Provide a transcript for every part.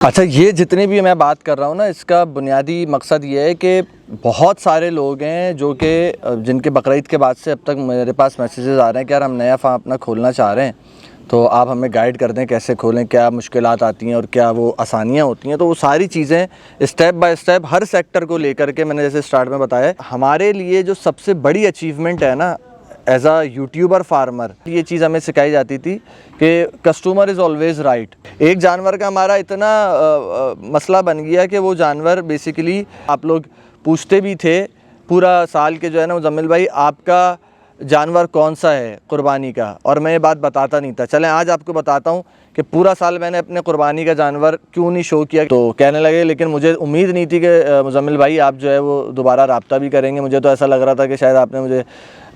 अच्छा, ये जितनी भी मैं बात कर रहा हूँ ना, इसका बुनियादी मकसद ये है कि बहुत सारे लोग हैं जो कि जिनके बकरीद के बाद से अब तक मेरे पास मैसेजेस आ रहे हैं कि यार हम नया फार्म अपना खोलना चाह रहे हैं, तो आप हमें गाइड कर दें कैसे खोलें, क्या मुश्किलात आती हैं और क्या वो आसानियाँ होती हैं। तो वो सारी चीज़ें step by step her sector को लेकर के मैंने जैसे स्टार्ट में बताया, हमारे लिए जो सबसे बड़ी अचीवमेंट है ना एज अ यूट्यूबर फार्मर, ये चीज़ हमें सिखाई जाती थी कि कस्टमर इज़ ऑलवेज़ राइट। एक जानवर का हमारा इतना मसला बन गया कि वो जानवर बेसिकली आप लोग पूछते भी थे पूरा साल के जो है ना मुजम्मिल भाई आपका जानवर कौन सा है कुर्बानी का, और मैं ये बात बताता नहीं था। चलें आज आपको बताता हूँ कि पूरा साल मैंने अपने कुर्बानी का जानवर क्यों नहीं शो किया। तो कहने लगे लेकिन मुझे उम्मीद नहीं थी कि मुजम्मिल भाई आप जो है वो दोबारा रब्ता भी करेंगे। मुझे तो ऐसा लग रहा था कि शायद आपने मुझे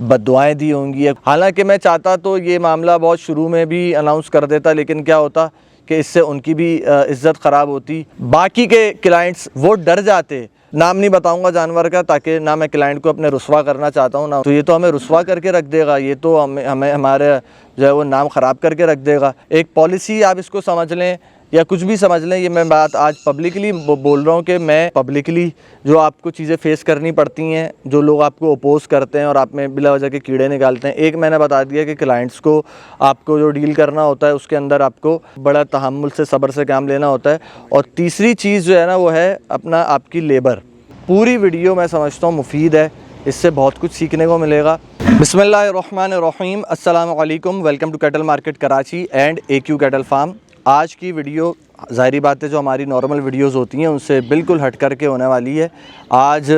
बद्दुआएं दी होंगी। हालांकि मैं चाहता तो ये मामला बहुत शुरू में भी अनाउंस कर देता, लेकिन क्या होता कि इससे उनकी भी इज़्ज़त ख़राब होती। बाकी के क्लाइंट्स वो डर जाते, नाम नहीं बताऊंगा जानवर का ताकि ना मैं क्लाइंट को अपने रुस्वा करना चाहता हूँ ना, तो ये तो हमें रुस्वा करके रख देगा, ये तो हमें हमारे जो है वो नाम ख़राब करके रख देगा। एक पॉलिसी आप इसको समझ लें या कुछ भी समझ लें, ये मैं बात आज पब्लिकली बोल रहा हूँ कि मैं पब्लिकली जो आपको चीज़ें फेस करनी पड़ती हैं, जो लोग आपको अपोज करते हैं और आप में बिला वजह के कीड़े निकालते हैं। एक मैंने बता दिया कि क्लाइंट्स को आपको जो डील करना होता है उसके अंदर आपको बड़ा तहम्मुल से सब्र से काम लेना होता है। और तीसरी चीज़ जो है ना वो है अपना आपकी लेबर। पूरी वीडियो मैं समझता हूँ मुफीद है, इससे बहुत कुछ सीखने को मिलेगा। बिस्मिल्लाहिर्रहमानिर्रहीम, अस्सलामु अलैकुम, welcome to cattle market Karachi and AQ cattle farm. आज की वीडियो ज़ाहिरी बात है जो हमारी नॉर्मल वीडियोस होती हैं उनसे बिल्कुल हट कर के होने वाली है आज,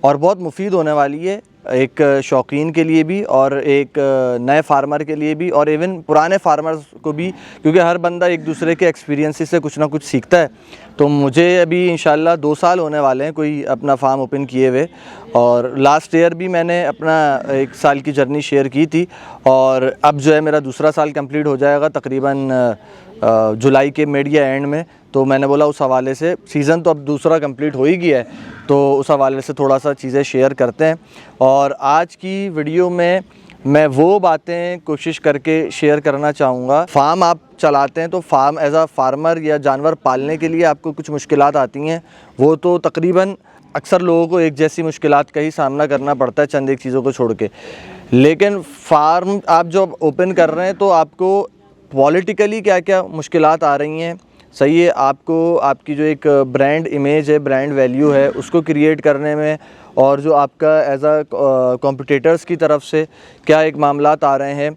और बहुत मुफीद होने वाली है एक शौकीन के लिए भी और एक नए फार्मर के लिए भी और इवन पुराने फार्मर्स को भी, क्योंकि हर बंदा एक दूसरे के एक्सपीरियंस से कुछ ना कुछ सीखता है। तो मुझे अभी इंशाल्लाह 2 साल होने वाले हैं कोई अपना फार्म ओपन किए हुए, और लास्ट ईयर भी मैंने अपना 1 साल की जर्नी शेयर की थी, और अब जो है मेरा दूसरा साल कंप्लीट हो जाएगा तकरीबन जुलाई के मिड या एंड में। तो मैंने बोला उस हवाले से सीज़न तो अब दूसरा कंप्लीट हो ही गया है, तो उस हवाले से थोड़ा सा चीज़ें शेयर करते हैं। और आज की वीडियो में मैं वो बातें कोशिश करके शेयर करना चाहूँगा। फार्म आप चलाते हैं तो फार्म एज अ फार्मर या जानवर पालने के लिए आपको कुछ मुश्किलात आती हैं, वो तो तकरीबन अक्सर लोगों को एक जैसी मुश्किलात का ही सामना करना पड़ता है चंद एक चीज़ों को छोड़ के। लेकिन फार्म आप जब ओपन कर रहे हैं तो आपको पॉलिटिकली क्या क्या मुश्किलात आ रही हैं, सही है, आपको आपकी जो एक ब्रांड इमेज है, ब्रांड वैल्यू है, उसको क्रिएट करने में, और जो आपका एज अ कॉम्पिटिटर्स की तरफ से क्या एक मामलात आ रहे हैं,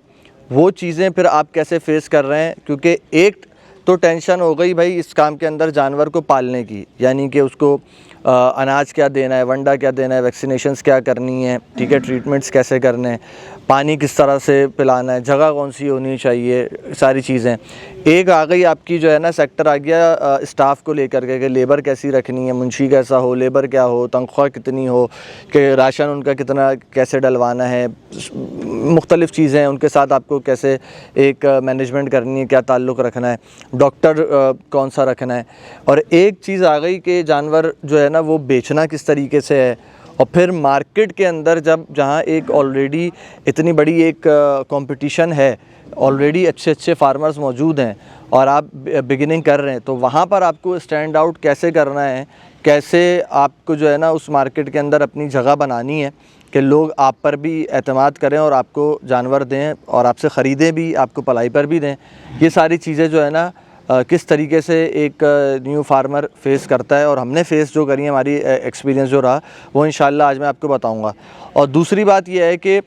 वो चीज़ें फिर आप कैसे फेस कर रहे हैं। क्योंकि एक तो टेंशन हो गई भाई इस काम के अंदर जानवर को पालने की, यानी कि उसको अनाज क्या देना है, वंडा क्या देना है, वैक्सीनेशंस क्या करनी है, ठीक है, ट्रीटमेंट्स कैसे करने हैं, पानी किस तरह से पिलाना है, जगह कौन सी होनी चाहिए, सारी चीज़ें। एक आ गई आपकी जो है ना सेक्टर आ गया स्टाफ को लेकर के कि लेबर कैसी रखनी है, मुंशी कैसा हो, लेबर क्या हो, तनख्वाह कितनी हो, कि राशन उनका कितना कैसे डलवाना है, मुख्तलिफ़ चीज़ें उनके साथ आपको कैसे एक मैनेजमेंट करनी है, क्या ताल्लुक़ रखना है, डॉक्टर कौन सा रखना है। और एक चीज़ आ गई कि जानवर जो है ना वो बेचना किस तरीके से है। और फिर मार्केट के अंदर जहाँ एक ऑलरेडी इतनी बड़ी एक कंपटीशन है, ऑलरेडी अच्छे अच्छे फार्मर्स मौजूद हैं और आप बिगिनिंग कर रहे हैं, तो वहाँ पर आपको स्टैंड आउट कैसे करना है, कैसे आपको जो है ना उस मार्केट के अंदर अपनी जगह बनानी है कि लोग आप पर भी एतमाद करें और आपको जानवर दें और आपसे ख़रीदें भी, आपको पलाई पर भी दें। ये सारी चीज़ें जो है ना किस तरीके से एक न्यू फार्मर फेस करता है, और हमने फेस जो करी है, हमारी एक्सपीरियंस जो रहा वो इंशाल्लाह आज मैं आपको बताऊंगा। और दूसरी बात यह है कि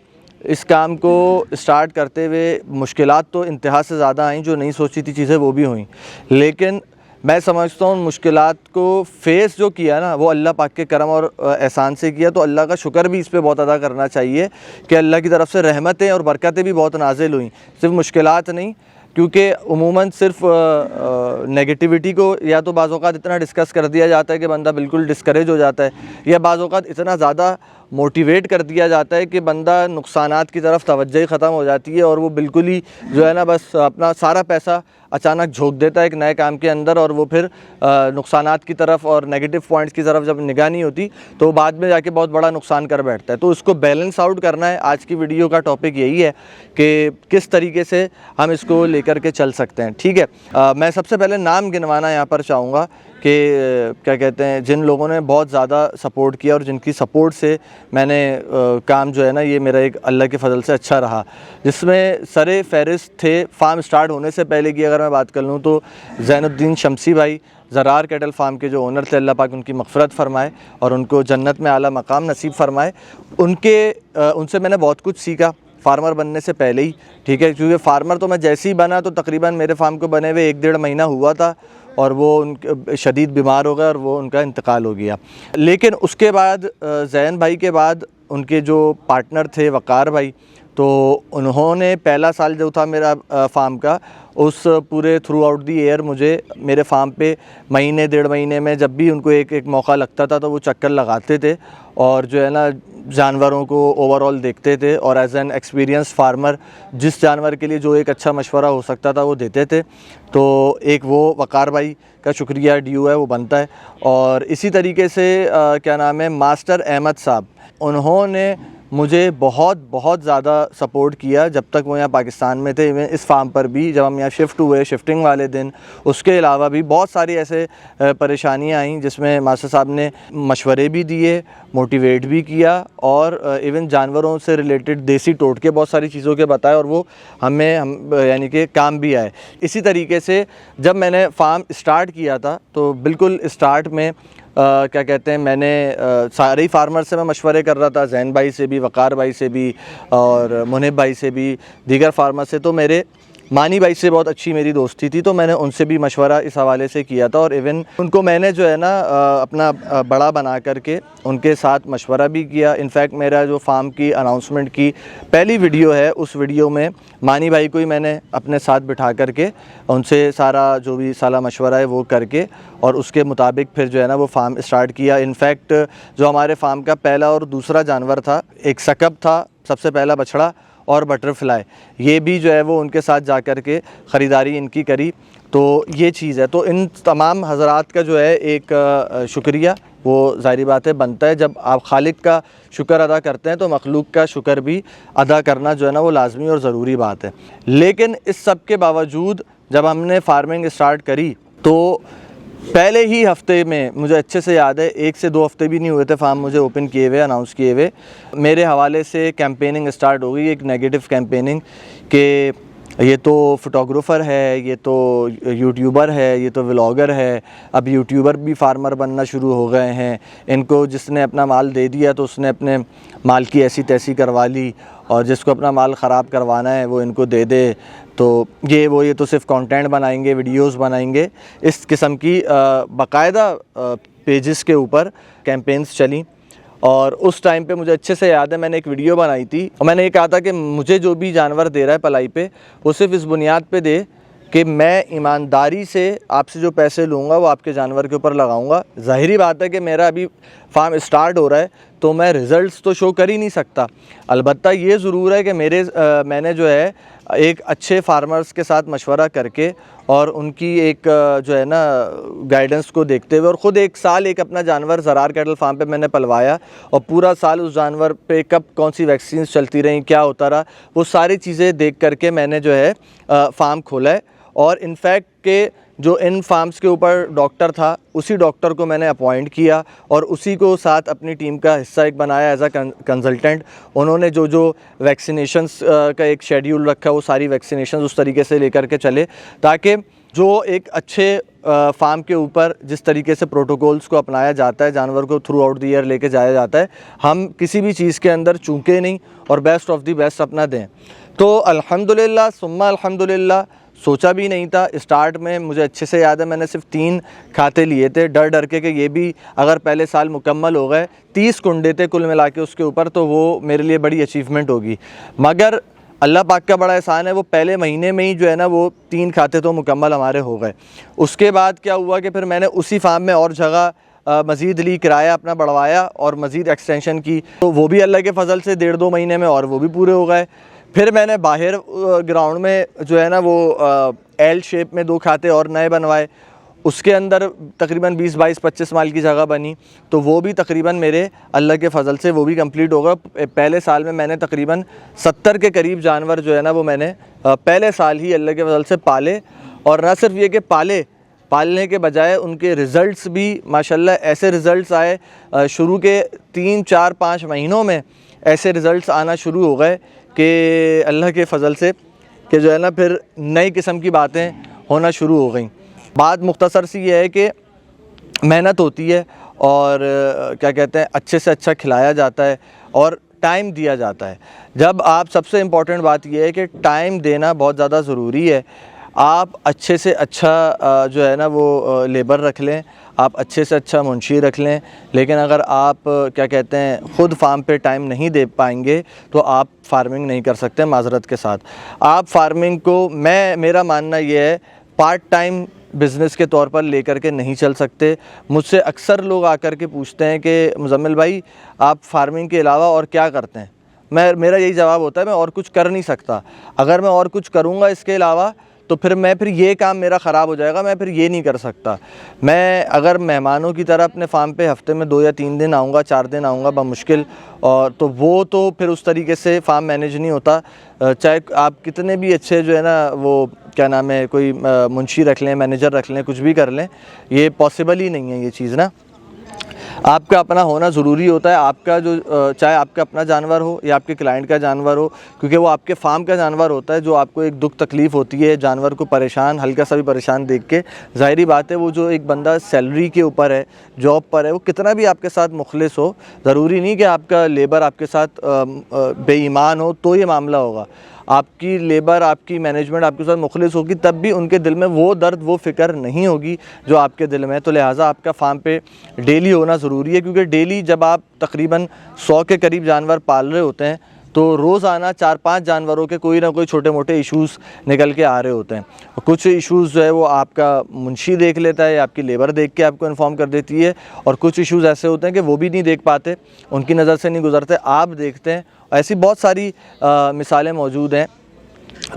इस काम को स्टार्ट करते हुए मुश्किलात तो इंतहा से ज़्यादा आई, जो नहीं सोची थी चीज़ें वो भी हुई, लेकिन मैं समझता हूँ मुश्किलात को फेस जो किया ना वो अल्लाह पाक के करम और एहसान से किया। तो अल्लाह का शुक्र भी इस पे बहुत अदा करना चाहिए कि अल्लाह की तरफ से रहमतें और बरकतें भी बहुत नाजिल हुई, सिर्फ मुश्किलात नहीं। क्योंकि उमूमन सिर्फ नेगेटिविटी को या तो बाज़ औक़ात इतना डिस्कस कर दिया जाता है कि बंदा बिल्कुल डिस्करेज हो जाता है, या बाज़ औक़ात इतना ज़्यादा मोटिवेट कर दिया जाता है कि बंदा नुकसानात की तरफ तवज्जो ही ख़त्म हो जाती है और वो बिल्कुल ही जो है ना बस अपना सारा पैसा अचानक झोंक देता है एक नए काम के अंदर, और वो फिर नुकसानात की तरफ और नेगेटिव पॉइंट्स की तरफ जब निगाह नहीं होती तो बाद में जाके बहुत बड़ा नुकसान कर बैठता है। तो उसको बैलेंस आउट करना है। आज की वीडियो का टॉपिक यही है कि किस तरीके से हम इसको लेकर के चल सकते हैं। ठीक है, मैं सबसे पहले नाम गिनवाना यहाँ पर चाहूँगा कि क्या कहते हैं, जिन लोगों ने बहुत ज़्यादा सपोर्ट किया और जिनकी सपोर्ट से मैंने काम जो है ना ये मेरा एक अल्लाह के फजल से अच्छा रहा, जिसमें सरे फहरिस्त थे फार्म स्टार्ट होने से पहले की अगर मैं बात कर लूँ तो ज़ैनुद्दीन शमसी भाई, ज़रार कैटल फार्म के जो ओनर थे, अल्लाह पाक उनकी मग़फ़िरत फ़रमाए और उनको जन्नत में आला मकाम नसीब फ़रमाए। उनसे मैंने बहुत कुछ सीखा फार्मर बनने से पहले ही। ठीक है, क्योंकि फार्मर तो मैं जैसे ही बना तो तकरीबन मेरे फार्म को बने हुए 1-1.5 महीना हुआ था और वो उनके शदीद बीमार हो गए और वो उनका इंतकाल हो गया। लेकिन उसके बाद ज़ैन भाई के बाद उनके जो पार्टनर थे वक़ार भाई, तो उन्होंने पहला साल जो था मेरा फार्म का, उस पूरे थ्रू आउट दी ईयर मुझे मेरे फार्म पे महीने 1.5 महीने में जब भी उनको एक मौका लगता था तो वो चक्कर लगाते थे और जो है ना जानवरों को ओवरऑल देखते थे और एज एन एक्सपीरियंस फार्मर जिस जानवर के लिए जो एक अच्छा मशवरा हो सकता था वो देते थे। तो एक वो वक़ार भाई का शुक्रिया ड्यू है, वो बनता है। और इसी तरीके से क्या नाम है, मास्टर अहमद साहब, उन्होंने मुझे बहुत ज़्यादा सपोर्ट किया जब तक वो यहाँ पाकिस्तान में थे। इवन इस फार्म पर भी जब हम यहाँ शिफ्ट हुए, शिफ्टिंग वाले दिन, उसके अलावा भी बहुत सारी ऐसे परेशानियाँ आईं जिसमें मास्टर साहब ने मशवरे भी दिए, मोटिवेट भी किया और इवन जानवरों से रिलेटेड देसी टोटके बहुत सारी चीज़ों के बताए और वो हम यानी कि काम भी आए। इसी तरीके से जब मैंने फार्म स्टार्ट किया था तो बिल्कुल स्टार्ट में क्या कहते हैं, मैंने सारे ही फार्मर से मैं मशवरे कर रहा था, ज़ैन भाई से भी, वक़ार भाई से भी और मुनीब भाई से भी, दीगर फार्मर से। तो मेरे मानी भाई से बहुत अच्छी मेरी दोस्ती थी तो मैंने उनसे भी मशवरा इस हवाले से किया था और इवन उनको मैंने जो है ना अपना बड़ा बना करके उनके साथ मशवरा भी किया। इनफैक्ट मेरा जो फार्म की अनाउंसमेंट की पहली वीडियो है, उस वीडियो में मानी भाई को ही मैंने अपने साथ बिठा करके उनसे सारा जो भी साला मशवरा है वो करके और उसके मुताबिक फिर जो है ना वो फार्म स्टार्ट किया। इनफैक्ट जो हमारे फार्म का पहला और दूसरा जानवर था, एक सकब था सबसे पहला बछड़ा और बटरफ्लाई, ये भी जो है वो उनके साथ जा कर के ख़रीदारी इनकी करी। तो ये चीज़ है। तो इन तमाम हज़रात का जो है एक शुक्रिया वो ज़ाहिर बात है बनता है। जब आप खालिक का शुक्र अदा करते हैं तो मखलूक का शुक्र भी अदा करना जो है ना वो लाजमी और ज़रूरी बात है। लेकिन इस सब के बावजूद जब हमने फार्मिंग स्टार्ट करी तो पहले ही हफ्ते में मुझे अच्छे से याद है, 1 से 2 हफ्ते भी नहीं हुए थे फार्म मुझे ओपन किए हुए, अनाउंस किए हुए, मेरे हवाले से कैंपेनिंग स्टार्ट हो गई, एक नेगेटिव कैंपेनिंग कि ये तो फ़ोटोग्राफ़र है, ये तो यूट्यूबर है, ये तो व्लॉगर है। अब यूट्यूबर भी फार्मर बनना शुरू हो गए हैं, इनको जिसने अपना माल दे दिया तो उसने अपने माल की ऐसी तैसी करवा ली और जिसको अपना माल ख़राब करवाना है वो इनको दे दे। तो ये तो सिर्फ कंटेंट बनाएंगे, वीडियोस बनाएंगे। इस किस्म की बाकायदा पेजेस के ऊपर कैंपेन्स चली और उस टाइम पे मुझे अच्छे से याद है मैंने एक वीडियो बनाई थी और मैंने ये कहा था कि मुझे जो भी जानवर दे रहा है पलाई पे वो सिर्फ इस बुनियाद पे दे कि मैं ईमानदारी से आपसे जो पैसे लूँगा वो आपके जानवर के ऊपर लगाऊंगा। ज़ाहिरी बात है कि मेरा अभी फार्म स्टार्ट हो रहा है तो मैं रिज़ल्ट्स तो शो कर ही नहीं सकता। अलबत्ता ये ज़रूर है कि मैंने जो है एक अच्छे फार्मर्स के साथ मशवरा करके और उनकी एक जो है ना गाइडेंस को देखते हुए और ख़ुद 1 साल एक अपना जानवर ज़रार कैटल फार्म पे मैंने पलवाया और पूरा साल उस जानवर पे कब कौन सी वैक्सीन चलती रहीं, क्या होता रहा, वो सारी चीज़ें देख करके मैंने जो है फार्म खोला है। और इनफैक्ट के जो इन फार्म्स के ऊपर डॉक्टर था उसी डॉक्टर को मैंने अपॉइंट किया और उसी को साथ अपनी टीम का हिस्सा एक बनाया एज अ कंसल्टेंट। उन्होंने जो वैक्सीनेशंस का एक शेड्यूल रखा वो सारी वैक्सीनेशंस उस तरीके से लेकर के चले ताकि जो एक अच्छे फार्म के ऊपर जिस तरीके से प्रोटोकॉल्स को अपनाया जाता है, जानवर को थ्रू आउट द ईयर लेके जाया जाता है, हम किसी भी चीज़ के अंदर चूके नहीं और बेस्ट ऑफ द बेस्ट अपना दें। तो अल्हम्दुलिल्लाह सुम्मा अल्हम्दुलिल्लाह, सोचा भी नहीं था। स्टार्ट में मुझे अच्छे से याद है मैंने सिर्फ 3 खाते लिए थे डर के कि ये भी अगर पहले साल मुकम्मल हो गए, 30 कुंडे थे कुल मिला के उसके ऊपर, तो वो मेरे लिए बड़ी अचीवमेंट होगी। मगर अल्लाह पाक का बड़ा एहसान है, वो पहले महीने में ही जो है ना वो 3 खाते तो मुकम्मल हमारे हो गए। उसके बाद क्या हुआ कि फिर मैंने उसी फार्म में और जगह मज़ीद ली, किराया अपना बढ़वाया और मज़ीद एक्सटेंशन की, तो वो भी अल्लाह के फ़ज़ल से 1.5-2 महीने में और वो भी पूरे हो गए। फिर मैंने बाहर ग्राउंड में जो है ना वो एल शेप में 2 खाते और नए बनवाए, उसके अंदर तकरीबन 20-22-25 माल की जगह बनी, तो वो भी तकरीबन मेरे अल्लाह के फ़ज़ल से वो भी कंप्लीट होगा। पहले साल में मैंने तकरीबन 70 के करीब जानवर जो है ना वो मैंने पहले साल ही अल्लाह के फ़ज़ल से पाले। और ना सिर्फ ये कि पालने के बजाय उनके रिज़ल्ट्स भी माशाल्लाह ऐसे रिज़ल्ट्स आए, शुरू के 3-4-5 महीनों में ऐसे रिज़ल्ट्स आना शुरू हो गए कि अल्लाह के फ़ज़ल से कि जो है ना फिर नई किस्म की बातें होना शुरू हो गई। बात मुख्तसर सी ये है कि मेहनत होती है और क्या कहते हैं अच्छे से अच्छा खिलाया जाता है और टाइम दिया जाता है। जब आप सबसे इम्पॉर्टेंट बात यह है कि टाइम देना बहुत ज़्यादा ज़रूरी है। आप अच्छे से अच्छा जो है ना वो लेबर रख लें, आप अच्छे से अच्छा मुंशी रख लें, लेकिन अगर आप क्या कहते हैं ख़ुद फार्म पे टाइम नहीं दे पाएंगे तो आप फार्मिंग नहीं कर सकते। माज़रत के साथ आप फार्मिंग को मेरा मानना ये है पार्ट टाइम बिज़नेस के तौर पर लेकर के नहीं चल सकते। मुझसे अक्सर लोग आकर के पूछते हैं कि मुज़म्मिल भाई आप फार्मिंग के अलावा और क्या करते हैं। मेरा यही जवाब होता है मैं और कुछ कर नहीं सकता। अगर मैं और कुछ करूँगा इसके अलावा तो फिर ये काम मेरा ख़राब हो जाएगा, मैं फिर ये नहीं कर सकता। मैं अगर मेहमानों की तरह अपने फार्म पे हफ़्ते में 2 या 3 दिन आऊँगा, 4 दिन आऊँगा बमुश्किल, और तो वो तो फिर उस तरीके से फार्म मैनेज नहीं होता। चाहे आप कितने भी अच्छे जो है ना वो क्या नाम है कोई मुंशी रख लें, मैनेजर रख लें, कुछ भी कर लें, ये पॉसिबल ही नहीं है ये चीज़ ना। आपका अपना होना ज़रूरी होता है। आपका जो चाहे आपका अपना जानवर हो या आपके क्लाइंट का जानवर हो, क्योंकि वो आपके फार्म का जानवर होता है, जो आपको एक दुख तकलीफ़ होती है जानवर को परेशान, हल्का सा भी परेशान देख के, ज़ाहिरी बात है वो जो एक बंदा सैलरी के ऊपर है, जॉब पर है, वो कितना भी आपके साथ मुखलिस हो, ज़रूरी नहीं कि आपका लेबर आपके साथ बेईमान हो तो ये मामला होगा। आपकी लेबर, आपकी मैनेजमेंट आपके साथ मुखलिस होगी तब भी उनके दिल में वो दर्द, वो फ़िक्र नहीं होगी जो आपके दिल में है। तो लिहाजा आपका फार्म पे डेली होना ज़रूरी है, क्योंकि डेली जब आप तकरीबन 100 के करीब जानवर पाल रहे होते हैं तो रोज़ाना 4-5 जानवरों के कोई ना कोई छोटे मोटे इश्यूज़ निकल के आ रहे होते हैं। कुछ इश्यूज़ जो है वो आपका मुंशी देख लेता है, आपकी लेबर देख के आपको इन्फॉर्म कर देती है, और कुछ इश्यूज़ ऐसे होते हैं कि वो भी नहीं देख पाते, उनकी नज़र से नहीं गुज़रते, आप देखते हैं। ऐसी बहुत सारी मिसालें मौजूद हैं।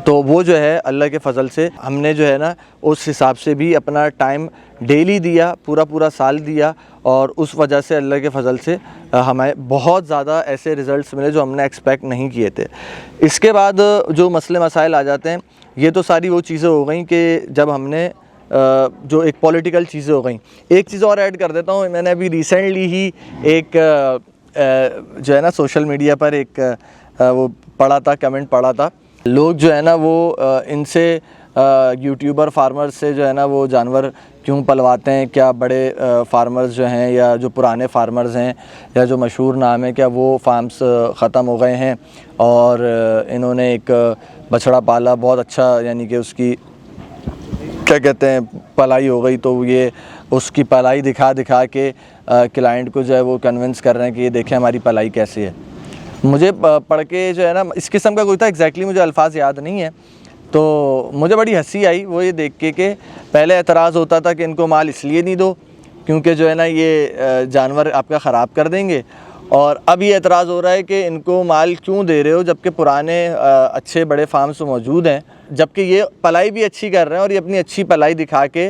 तो वो जो है अल्लाह के फ़ज़ल से हमने जो है ना उस हिसाब से भी अपना टाइम डेली दिया, पूरा साल दिया, और उस वजह से अल्लाह के फ़ज़ल से हमें बहुत ज़्यादा ऐसे रिज़ल्ट्स मिले जो हमने एक्सपेक्ट नहीं किए थे। इसके बाद जो मसले मसाइल आ जाते हैं, ये तो सारी वो चीज़ें हो गई कि जब हमने जो एक पॉलिटिकल चीज़ें हो गई। एक चीज़ और ऐड कर देता हूँ, मैंने अभी रिसेंटली ही एक जो है ना सोशल मीडिया पर एक वो पढ़ा था, कमेंट पढ़ा था। लोग जो है ना वो इनसे यूट्यूबर फार्मर्स से जो है ना वो जानवर क्यों पलवाते हैं, क्या बड़े फार्मर्स जो हैं या जो पुराने फार्मर्स हैं या जो मशहूर नाम है, क्या वो फार्म्स ख़त्म हो गए हैं और इन्होंने एक बछड़ा पाला बहुत अच्छा, यानी कि उसकी क्या कहते हैं पलाई हो गई, तो ये उसकी पलाई दिखा के क्लाइंट को जो है वो कन्विंस कर रहे हैं कि ये देखें हमारी पलाई कैसी है। मुझे पढ़ के जो है ना इस किस्म का कोई था, एग्जैक्टली मुझे अल्फाज याद नहीं है, तो मुझे बड़ी हंसी आई वो ये देख के कि पहले एतराज़ होता था कि इनको माल इसलिए नहीं दो क्योंकि जो है ना ये जानवर आपका ख़राब कर देंगे, और अब ये एतराज़ हो रहा है कि इनको माल क्यों दे रहे हो जबकि पुराने अच्छे बड़े फार्म्स मौजूद हैं, जबकि ये पलाई भी अच्छी कर रहे हैं और ये अपनी अच्छी पलाई दिखा के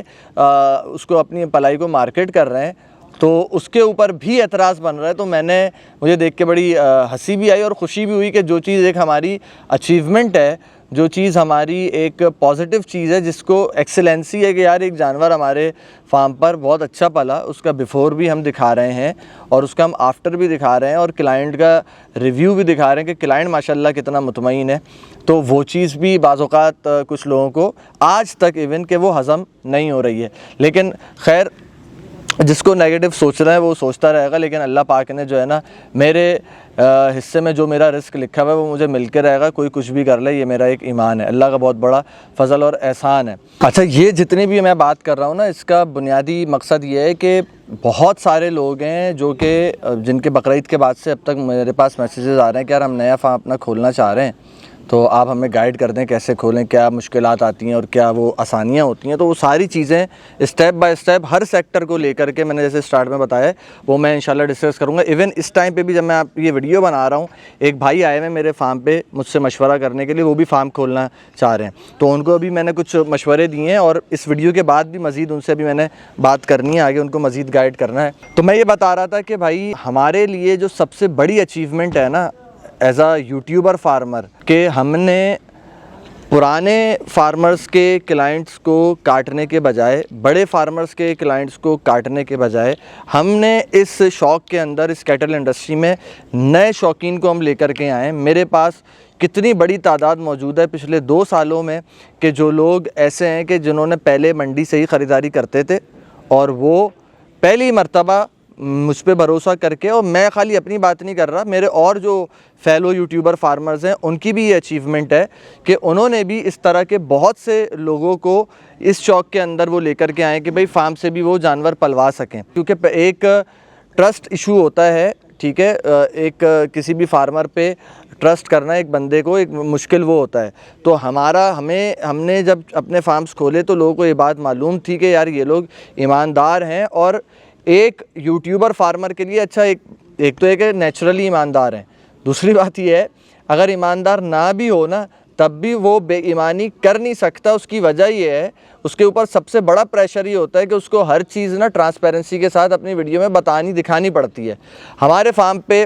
उसको अपनी पलाई को मार्केट कर रहे हैं, तो उसके ऊपर भी एतराज़ बन रहा है। तो मुझे देख के बड़ी हंसी भी आई और ख़ुशी भी हुई कि जो चीज़ एक हमारी अचीवमेंट है, जो चीज़ हमारी एक पॉजिटिव चीज़ है, जिसको एक्सेलेंसी है कि यार एक जानवर हमारे फार्म पर बहुत अच्छा पला, उसका बिफ़ोर भी हम दिखा रहे हैं और उसका हम आफ्टर भी दिखा रहे हैं और क्लाइंट का रिव्यू भी दिखा रहे हैं कि क्लाइंट माशाल्लाह कितना मुतमईन है, तो वो चीज़ भी बाज़-औक़ात कुछ लोगों को आज तक इवन कि वो हज़म नहीं हो रही है। लेकिन खैर जिसको नेगेटिव सोच रहा है वो सोचता रहेगा, लेकिन अल्लाह पाक ने जो है ना मेरे हिस्से में जो मेरा रिस्क लिखा हुआ है वो मुझे मिल के रहेगा, कोई कुछ भी कर ले, ये मेरा एक ईमान है, अल्लाह का बहुत बड़ा फ़ज़ल और एहसान है। अच्छा, ये जितनी भी मैं बात कर रहा हूँ ना, इसका बुनियादी मकसद ये है कि बहुत सारे लोग हैं जो कि जिनके बकरीद के बाद से अब तक मेरे पास मैसेजेस आ रहे हैं कि यार हम नया फार्म अपना खोलना चाह रहे हैं, तो आप हमें गाइड कर दें कैसे खोलें, क्या मुश्किलात आती हैं और क्या वो आसानियाँ होती हैं। तो वो सारी चीज़ें step by step her sector को लेकर के मैंने जैसे स्टार्ट में बताया वो मैं इंशाल्लाह डिस्कस करूँगा। इवन इस टाइम पे भी जब मैं आप ये वीडियो बना रहा हूँ, एक भाई आए हुए मेरे फार्म पे मुझसे मशवरा करने के लिए, वो भी फार्म खोलना चाह रहे हैं। तो उनको अभी मैंने कुछ मशवरे दिए हैं और इस वीडियो के बाद भी मज़ीद उनसे भी मैंने बात करनी है, आगे उनको मज़ीद गाइड करना है। तो मैं ये बता रहा था कि भाई हमारे लिए जो सबसे बड़ी अचीवमेंट है ना एज आ यूट्यूबर फार्मर, कि हमने पुराने फार्मर्स के क्लाइंट्स को काटने के बजाय, बड़े फार्मर्स के क्लाइंट्स को काटने के बजाय, हमने इस शौक़ के अंदर, इस कैटल इंडस्ट्री में नए शौकीन को हम लेकर के आए। मेरे पास कितनी बड़ी तादाद मौजूद है पिछले 2 सालों में कि जो लोग ऐसे हैं कि जिन्होंने पहले मंडी से ही ख़रीदारी करते थे और वो पहली मर्तबा मुझ पे भरोसा करके, और मैं खाली अपनी बात नहीं कर रहा, मेरे और जो फेलो यूट्यूबर फार्मर्स हैं उनकी भी ये अचीवमेंट है कि उन्होंने भी इस तरह के बहुत से लोगों को इस शौक़ के अंदर वो लेकर के आए कि भाई फार्म से भी वो जानवर पलवा सकें। क्योंकि एक ट्रस्ट इशू होता है, ठीक है, एक किसी भी फार्मर पे ट्रस्ट करना एक बंदे को एक मुश्किल वो होता है। तो हमने जब अपने फार्म्स खोले तो लोगों को ये बात मालूम थी कि यार ये लोग ईमानदार हैं, और एक यूट्यूबर फार्मर के लिए अच्छा एक तो एक नेचुरली ईमानदार हैं। दूसरी बात ये है, अगर ईमानदार ना भी हो ना तब भी वो बेईमानी कर नहीं सकता। उसकी वजह ये है, उसके ऊपर सबसे बड़ा प्रेशर ये होता है कि उसको हर चीज़ ना ट्रांसपेरेंसी के साथ अपनी वीडियो में दिखानी पड़ती है। हमारे फार्म पे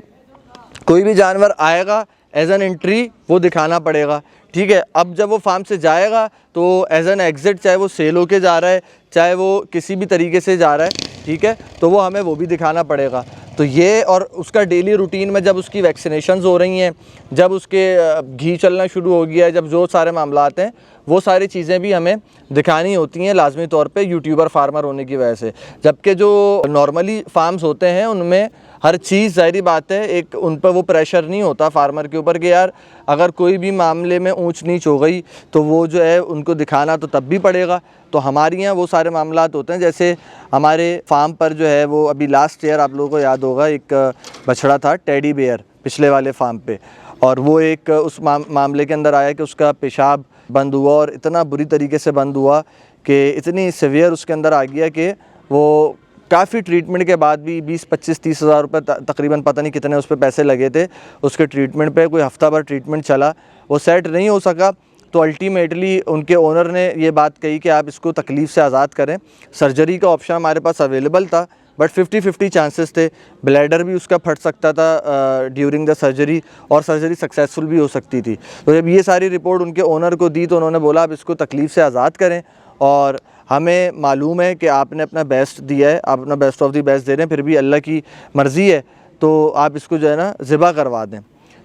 कोई भी जानवर आएगा एज एन एंट्री वो दिखाना पड़ेगा, ठीक है। अब जब वो फार्म से जाएगा तो एज एन एग्ज़िट, चाहे वो सेल होके जा रहा है चाहे वो किसी भी तरीके से जा रहा है, ठीक है, तो वो हमें वो भी दिखाना पड़ेगा। तो ये, और उसका डेली रूटीन में जब उसकी वैक्सीनेशंस हो रही हैं, जब उसके घी चलना शुरू हो गया है, जब जो सारे मामलात हैं वो सारी चीज़ें भी हमें दिखानी होती हैं लाजमी तौर पे यूट्यूबर फार्मर होने की वजह से। जबकि जो नॉर्मली फार्म्स होते हैं उनमें हर चीज़, ज़ाहिरी बात है, एक उन पर वो प्रेशर नहीं होता फार्मर के ऊपर कि यार अगर कोई भी मामले में ऊंच नीच हो गई तो वो जो है उनको दिखाना तो तब भी पड़ेगा। तो हमारे यहाँ वो सारे मामलात होते हैं। जैसे हमारे फार्म पर जो है वो अभी लास्ट ईयर आप लोगों को याद होगा एक बछड़ा था टेडी बेयर पिछले वाले फार्म पे, और वो एक उस मामले के अंदर आया कि उसका पेशाब बंद हुआ, और इतना बुरी तरीके से बंद हुआ कि इतनी सीवियर उसके अंदर आ गया कि वो काफ़ी ट्रीटमेंट के बाद भी 20-25-30 हज़ार रुपये तकरीबन, पता नहीं कितने उस पर पैसे लगे थे उसके ट्रीटमेंट पे। कोई हफ्ता भर ट्रीटमेंट चला, वो सेट नहीं हो सका। तो अल्टीमेटली उनके ओनर ने ये बात कही कि आप इसको तकलीफ़ से आज़ाद करें। सर्जरी का ऑप्शन हमारे पास अवेलेबल था, बट 50-50 चांसेस थे। ब्लैडर भी उसका फट सकता था ड्यूरिंग द सर्जरी, और सर्जरी सक्सेसफुल भी हो सकती थी। तो जब ये सारी रिपोर्ट उनके ओनर को दी तो उन्होंने बोला आप इसको तकलीफ़ से आज़ाद करें, और हमें मालूम है कि आपने अपना बेस्ट दिया है, आप अपना बेस्ट ऑफ दी बेस्ट दे रहे हैं, फिर भी अल्लाह की मर्ज़ी है तो आप इसको जो है ना ज़िबा करवा दें।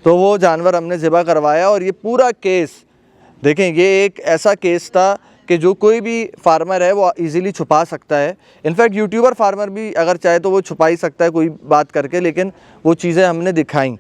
तो वो जानवर हमने ज़िबा करवाया, और ये पूरा केस देखें, ये एक ऐसा केस था कि जो कोई भी फार्मर है वो इजीली छुपा सकता है। इनफैक्ट यूट्यूबर फार्मर भी अगर चाहे तो वो छुपा ही सकता है कोई बात करके, लेकिन वो चीज़ें हमने दिखाई,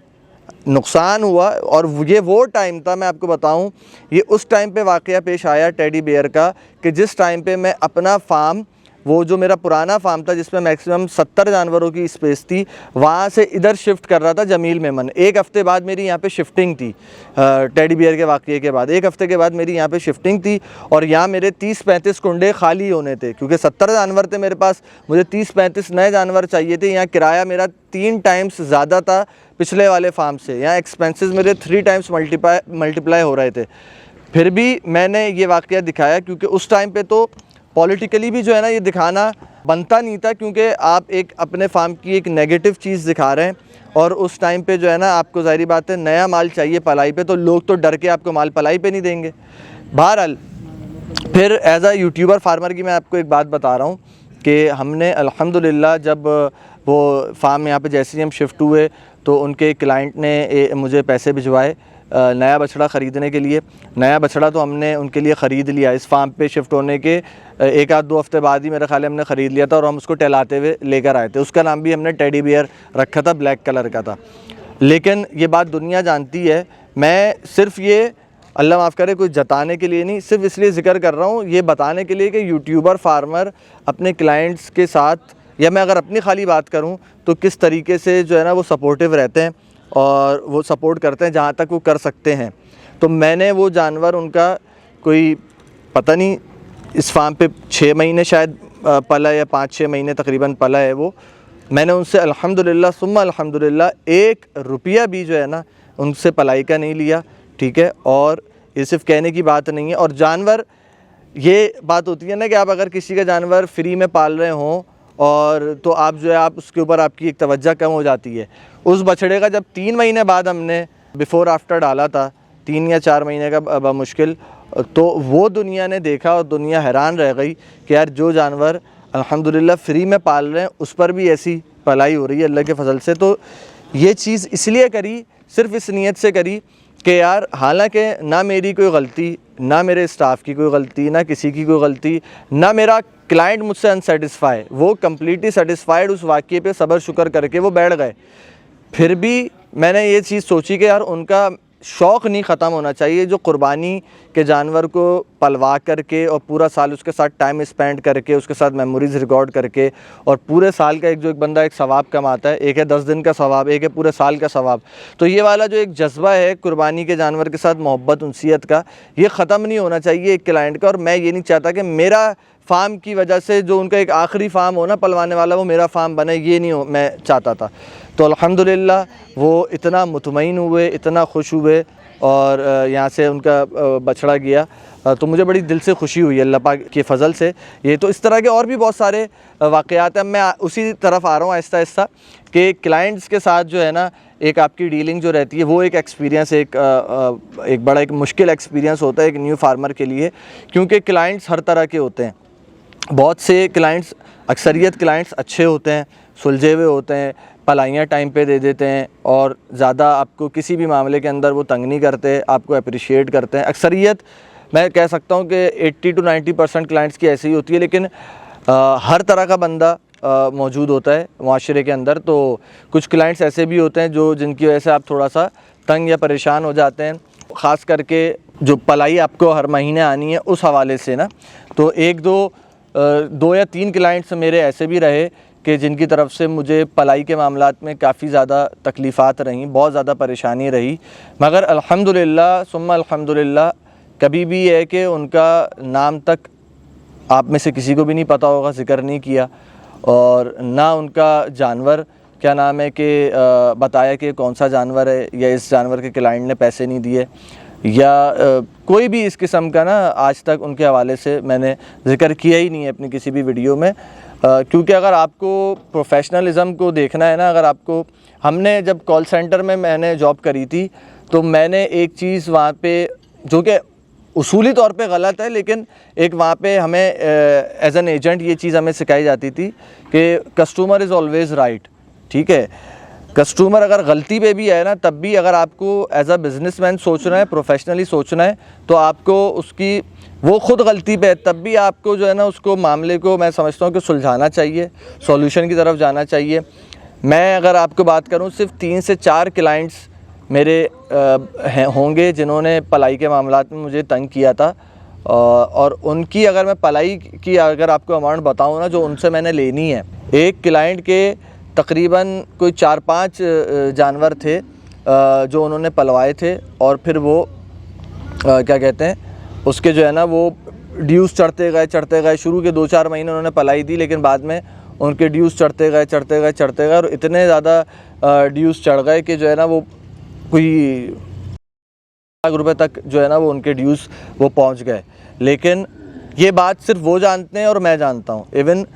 नुकसान हुआ। और ये वो टाइम था, मैं आपको बताऊं, ये उस टाइम पे वाक़या पेश आया टेडी बेयर का कि जिस टाइम पे मैं अपना फार्म, वो जो मेरा पुराना फार्म था जिसमें मैक्सिमम 70 जानवरों की स्पेस थी, वहाँ से इधर शिफ्ट कर रहा था जमील मेमन। एक हफ़्ते बाद मेरी यहाँ पे शिफ्टिंग थी, टेडी बियर के वाक़ये के बाद 1 हफ़्ते के बाद मेरी यहाँ पे शिफ्टिंग थी, और यहाँ मेरे 30-35 कुंडे खाली होने थे क्योंकि 70 जानवर थे मेरे पास, मुझे 30-35 नए जानवर चाहिए थे। यहाँ किराया मेरा 3 टाइम्स ज़्यादा था पिछले वाले फार्म से, यहाँ एक्सपेंसेस मेरे 3 टाइम्स मल्टीप्लाई हो रहे थे। फिर भी मैंने ये वाक़या दिखाया क्योंकि उस टाइम पे तो पॉलिटिकली भी जो है ना ये दिखाना बनता नहीं था, क्योंकि आप एक अपने फार्म की एक नेगेटिव चीज़ दिखा रहे हैं, और उस टाइम पे जो है ना आपको ज़ाहिर बात है नया माल चाहिए पलाई पे, तो लोग तो डर के आपको माल पलाई पे नहीं देंगे। बहरहाल फिर एज आ यूट्यूबर फार्मर की मैं आपको एक बात बता रहा हूँ कि हमने अल्हम्दुलिल्लाह जब वो फार्म यहाँ पे जैसे ही हम शिफ्ट हुए तो उनके क्लाइंट ने मुझे पैसे भिजवाए नया बछड़ा ख़रीदने के लिए। नया बछड़ा तो हमने उनके लिए ख़रीद लिया, इस फार्म पे शिफ्ट होने के 1-2 हफ़्ते बाद ही मेरे ख्याल हमने ख़रीद लिया था, और हम उसको टहलाते हुए लेकर आए थे। उसका नाम भी हमने टेडी बियर रखा था, ब्लैक कलर का था। लेकिन ये बात दुनिया जानती है, मैं सिर्फ़ ये अल्लाह माफ़ करे कोई जताने के लिए नहीं, सिर्फ इसलिए ज़िक्र कर रहा हूँ, ये बताने के लिए कि यूट्यूबर फार्मर अपने क्लाइंट्स के साथ, या मैं अगर अपनी खाली बात करूँ तो किस तरीके से जो है ना वो सपोर्टिव रहते हैं। और वो सपोर्ट करते हैं जहाँ तक वो कर सकते हैं। तो मैंने वो जानवर उनका कोई पता नहीं इस फार्म पे 6 महीने शायद पला है या 5-6 महीने तकरीबन पला है वो। मैंने उनसे अल्हम्दुलिल्लाह सुम्मा अल्हम्दुलिल्लाह 1 रुपया भी जो है ना उनसे पलाई का नहीं लिया, ठीक है। और ये सिर्फ कहने की बात नहीं है। और जानवर, ये बात होती है ना कि आप अगर किसी का जानवर फ्री में पाल रहे हों और तो आप जो है आप उसके ऊपर आपकी एक तवज्जो कम हो जाती है। उस बछड़े का जब 3 महीने बाद हमने बिफ़ोर आफ्टर डाला था, 3 या 4 महीने का मुश्किल, तो वो दुनिया ने देखा और दुनिया हैरान रह गई कि यार जो जानवर अल्हम्दुलिल्लाह फ्री में पाल रहे हैं उस पर भी ऐसी पलाई हो रही है अल्लाह के फ़ज़ल से। तो ये चीज़ इसलिए करी, सिर्फ़ इस नीयत से करी कि यार हालांकि ना मेरी कोई गलती, ना मेरे स्टाफ की कोई गलती, ना किसी की कोई गलती, ना मेरा क्लाइंट मुझसे अनसेटिस्फाई, वो कम्प्लीटली सेटिस्फाइड उस वाक़ये पे सब्र शुक्र करके वो बैठ गए। फिर भी मैंने ये चीज़ सोची कि यार उनका शौक़ नहीं ख़त्म होना चाहिए, जो कुर्बानी के जानवर को पलवा करके और पूरा साल उसके साथ टाइम स्पेंड करके, उसके साथ मेमोरीज़ रिकॉर्ड करके, और पूरे साल का एक बंदा एक सवाब कमाता है, एक है 10 दिन का सवाब, एक है पूरे साल का सवाब। तो ये वाला जो एक जज्बा है कुर्बानी के जानवर के साथ मोहब्बत उनसियत का, ये ख़त्म नहीं होना चाहिए एक क्लाइंट का। और मैं ये नहीं चाहता कि मेरा फ़ार्म की वजह से जो उनका एक आखिरी फ़ार्म हो ना पलवाने वाला, वो मेरा फ़ार्म बने, ये नहीं हो मैं चाहता था। तो अल्हम्दुलिल्लाह वो इतना मुतमईन हुए, इतना खुश हुए और यहाँ से उनका बछड़ा गया, तो मुझे बड़ी दिल से खुशी हुई अल्लाह पाक के फ़ज़ल से। ये तो इस तरह के और भी बहुत सारे वाक़यात हैं। मैं उसी तरफ आ रहा हूँ आहिस्ता आहिस्ता कि क्लाइंट्स के साथ जो है ना एक आपकी डीलिंग जो रहती है वो एक एक्सपीरियंस, एक बड़ा एक मुश्किल एक्सपीरियंस होता है एक न्यू फार्मर के लिए, क्योंकि क्लाइंट्स हर तरह के होते हैं। बहुत से क्लाइंट्स, अक्सरियत क्लाइंट्स अच्छे होते हैं, सुलझे हुए होते हैं, पलाइयाँ टाइम पे दे देते हैं और ज़्यादा आपको किसी भी मामले के अंदर वो तंग नहीं करते, आपको अप्रिशिएट करते हैं। अक्सरियत मैं कह सकता हूँ कि 80 to 90% क्लाइंट्स की ऐसी ही होती है, लेकिन हर तरह का बंदा मौजूद होता है माशरे के अंदर। तो कुछ क्लाइंट्स ऐसे भी होते हैं जिनकी वजह से आप थोड़ा सा तंग या परेशान हो जाते हैं, ख़ास करके जो पलाई आपको हर महीने आनी है उस हवाले से ना। तो 2 या 3 क्लाइंट्स मेरे ऐसे भी रहे कि जिनकी तरफ से मुझे पलाई के मामलात में काफ़ी ज़्यादा तकलीफ़ात रहीं, बहुत ज़्यादा परेशानी रही, मगर अल्हम्दुलिल्लाह सुम्मा अल्हम्दुलिल्लाह कभी भी है कि उनका नाम तक आप में से किसी को भी नहीं पता होगा, ज़िक्र नहीं किया, और ना उनका जानवर क्या नाम है कि बताया कि कौन सा जानवर है, या इस जानवर के क्लाइंट ने पैसे नहीं दिए, या कोई भी इस किस्म का ना आज तक उनके हवाले से मैंने ज़िक्र किया ही नहीं है अपनी किसी भी वीडियो में। क्योंकि अगर आपको प्रोफेशनलिज़म को देखना है ना, अगर आपको, हमने जब कॉल सेंटर में मैंने जॉब करी थी तो मैंने एक चीज़ वहाँ पे जो कि उसूली तौर पे गलत है, लेकिन एक वहाँ पे हमें एज एन एजेंट ये चीज़ हमें सिखाई जाती थी कि कस्टमर इज़ ऑलवेज़ राइट, ठीक है। कस्टमर अगर गलती पे भी है ना, तब भी अगर आपको एज अ बिज़नेसमैन सोचना है, प्रोफेशनली सोचना है, तो आपको उसकी, वो ख़ुद गलती पे है तब भी आपको जो है ना उसको मामले को मैं समझता हूँ कि सुलझाना चाहिए, सॉल्यूशन की तरफ जाना चाहिए। मैं अगर आपको बात करूँ, सिर्फ 3 से 4 क्लाइंट्स मेरे होंगे जिन्होंने पलाई के मामलात में मुझे तंग किया था, और उनकी अगर मैं पलाई की अगर आपको अमाउंट बताऊँ ना जो उनसे मैंने लेनी है, एक क्लाइंट के तकरीबन कोई 4-5 जानवर थे जो उन्होंने पलवाए थे, और फिर वो क्या कहते हैं उसके जो है ना वो ड्यूज़ चढ़ते गए। शुरू के 2-4 महीने उन्होंने पलाई दी, लेकिन बाद में उनके ड्यूज़ चढ़ते गए और इतने ज़्यादा ड्यूज़ चढ़ गए कि जो है ना वो कोई लाख रुपए तक जो है ना वो उनके ड्यूज़ वो पहुंच गए। लेकिन ये बात सिर्फ वो जानते हैं और मैं जानता हूँ, इवन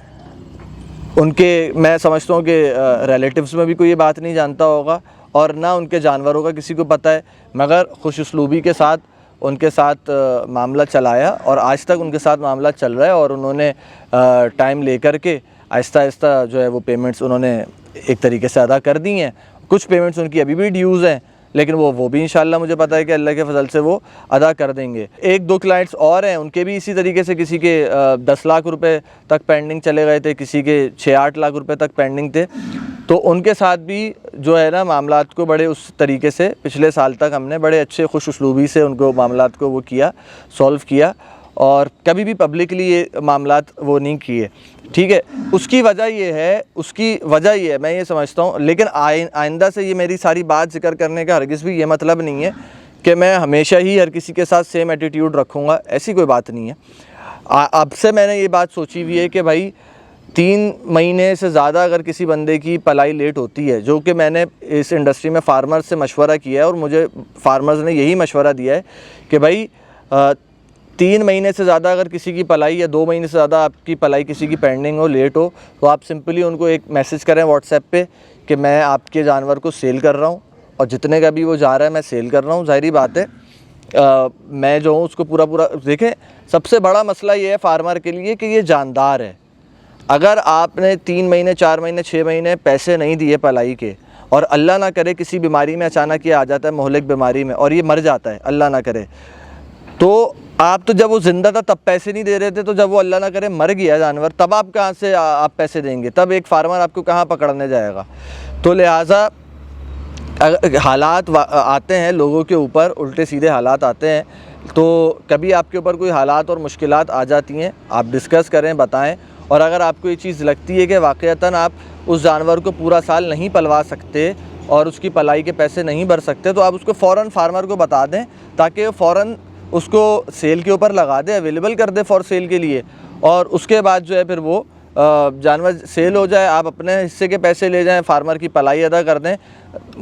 उनके, मैं समझता हूँ कि रिलेटिव्स में भी कोई ये बात नहीं जानता होगा, और ना उनके जानवरों का किसी को पता है, मगर खुश उसलूबी के साथ उनके साथ मामला चलाया और आज तक उनके साथ मामला चल रहा है। और उन्होंने टाइम लेकर के आहिस्ता आहिस्ता जो है वो पेमेंट्स उन्होंने एक तरीके से अदा कर दी हैं। कुछ पेमेंट्स उनकी अभी भी ड्यूज़ हैं, लेकिन वो भी इंशाल्लाह मुझे पता है कि अल्लाह के फजल से वो अदा कर देंगे। 1-2 क्लाइंट्स और हैं, उनके भी इसी तरीके से किसी के 10 लाख रुपए तक पेंडिंग चले गए थे, किसी के 6-8 लाख रुपए तक पेंडिंग थे। तो उनके साथ भी जो है ना मामलात को बड़े उस तरीके से पिछले साल तक हमने बड़े अच्छे खुश उसलूबी से उनको मामलात को वो किया, सॉल्व किया। और कभी भी पब्लिकली ये मामलात वो नहीं किए, ठीक है। उसकी वजह ये है, मैं ये समझता हूँ, लेकिन आइंदा से ये मेरी सारी बात जिक्र करने का हरगिज़ भी ये मतलब नहीं है कि मैं हमेशा ही हर किसी के साथ सेम एटीट्यूड रखूँगा, ऐसी कोई बात नहीं है। अब से मैंने ये बात सोची हुई है कि भाई 3 महीने से ज़्यादा अगर किसी बंदे की पलाई लेट होती है, जो कि मैंने इस इंडस्ट्री में फार्मर्स से मशवरा किया है और मुझे फार्मर्स ने यही मशवरा दिया है कि भाई 3 महीने से ज़्यादा अगर किसी की पलाई या 2 महीने से ज़्यादा आपकी पलाई किसी की पेंडिंग हो, लेट हो, तो आप सिंपली उनको एक मैसेज करें व्हाट्सएप पे कि मैं आपके जानवर को सेल कर रहा हूँ और जितने का भी वो जा रहा है मैं सेल कर रहा हूँ। ज़ाहिरी बात है मैं जो हूँ उसको पूरा देखें, सबसे बड़ा मसला ये है फार्मर के लिए कि ये जानदार है। अगर आपने 3 महीने 4 महीने 6 महीने पैसे नहीं दिए पलाई के और अल्लाह ना करे किसी बीमारी में अचानक ये आ जाता है, मोहलिक बीमारी में, और ये मर जाता है, अल्लाह ना करे, तो आप तो जब वो ज़िंदा था तब पैसे नहीं दे रहे थे, तो जब वो अल्लाह ना करे मर गया जानवर, तब आप कहाँ से आप पैसे देंगे? तब एक फार्मर आपको कहाँ पकड़ने जाएगा? तो लिहाजा हालात आते हैं लोगों के ऊपर, उल्टे सीधे हालात आते हैं, तो कभी आपके ऊपर कोई हालात और मुश्किलात आ जाती हैं, आप डिस्कस करें, बताएं। और अगर आपको ये चीज़ लगती है कि वाक़ईतन आप उस जानवर को पूरा साल नहीं पलवा सकते और उसकी पलाई के पैसे नहीं भर सकते, तो आप उसको फ़ौरन फार्मर को बता दें, ताकि वो फ़ौरन उसको सेल के ऊपर लगा दे, अवेलेबल कर दे फॉर सेल के लिए, और उसके बाद जो है फिर वो जानवर सेल हो जाए, आप अपने हिस्से के पैसे ले जाएं, फार्मर की पलाई अदा कर दें।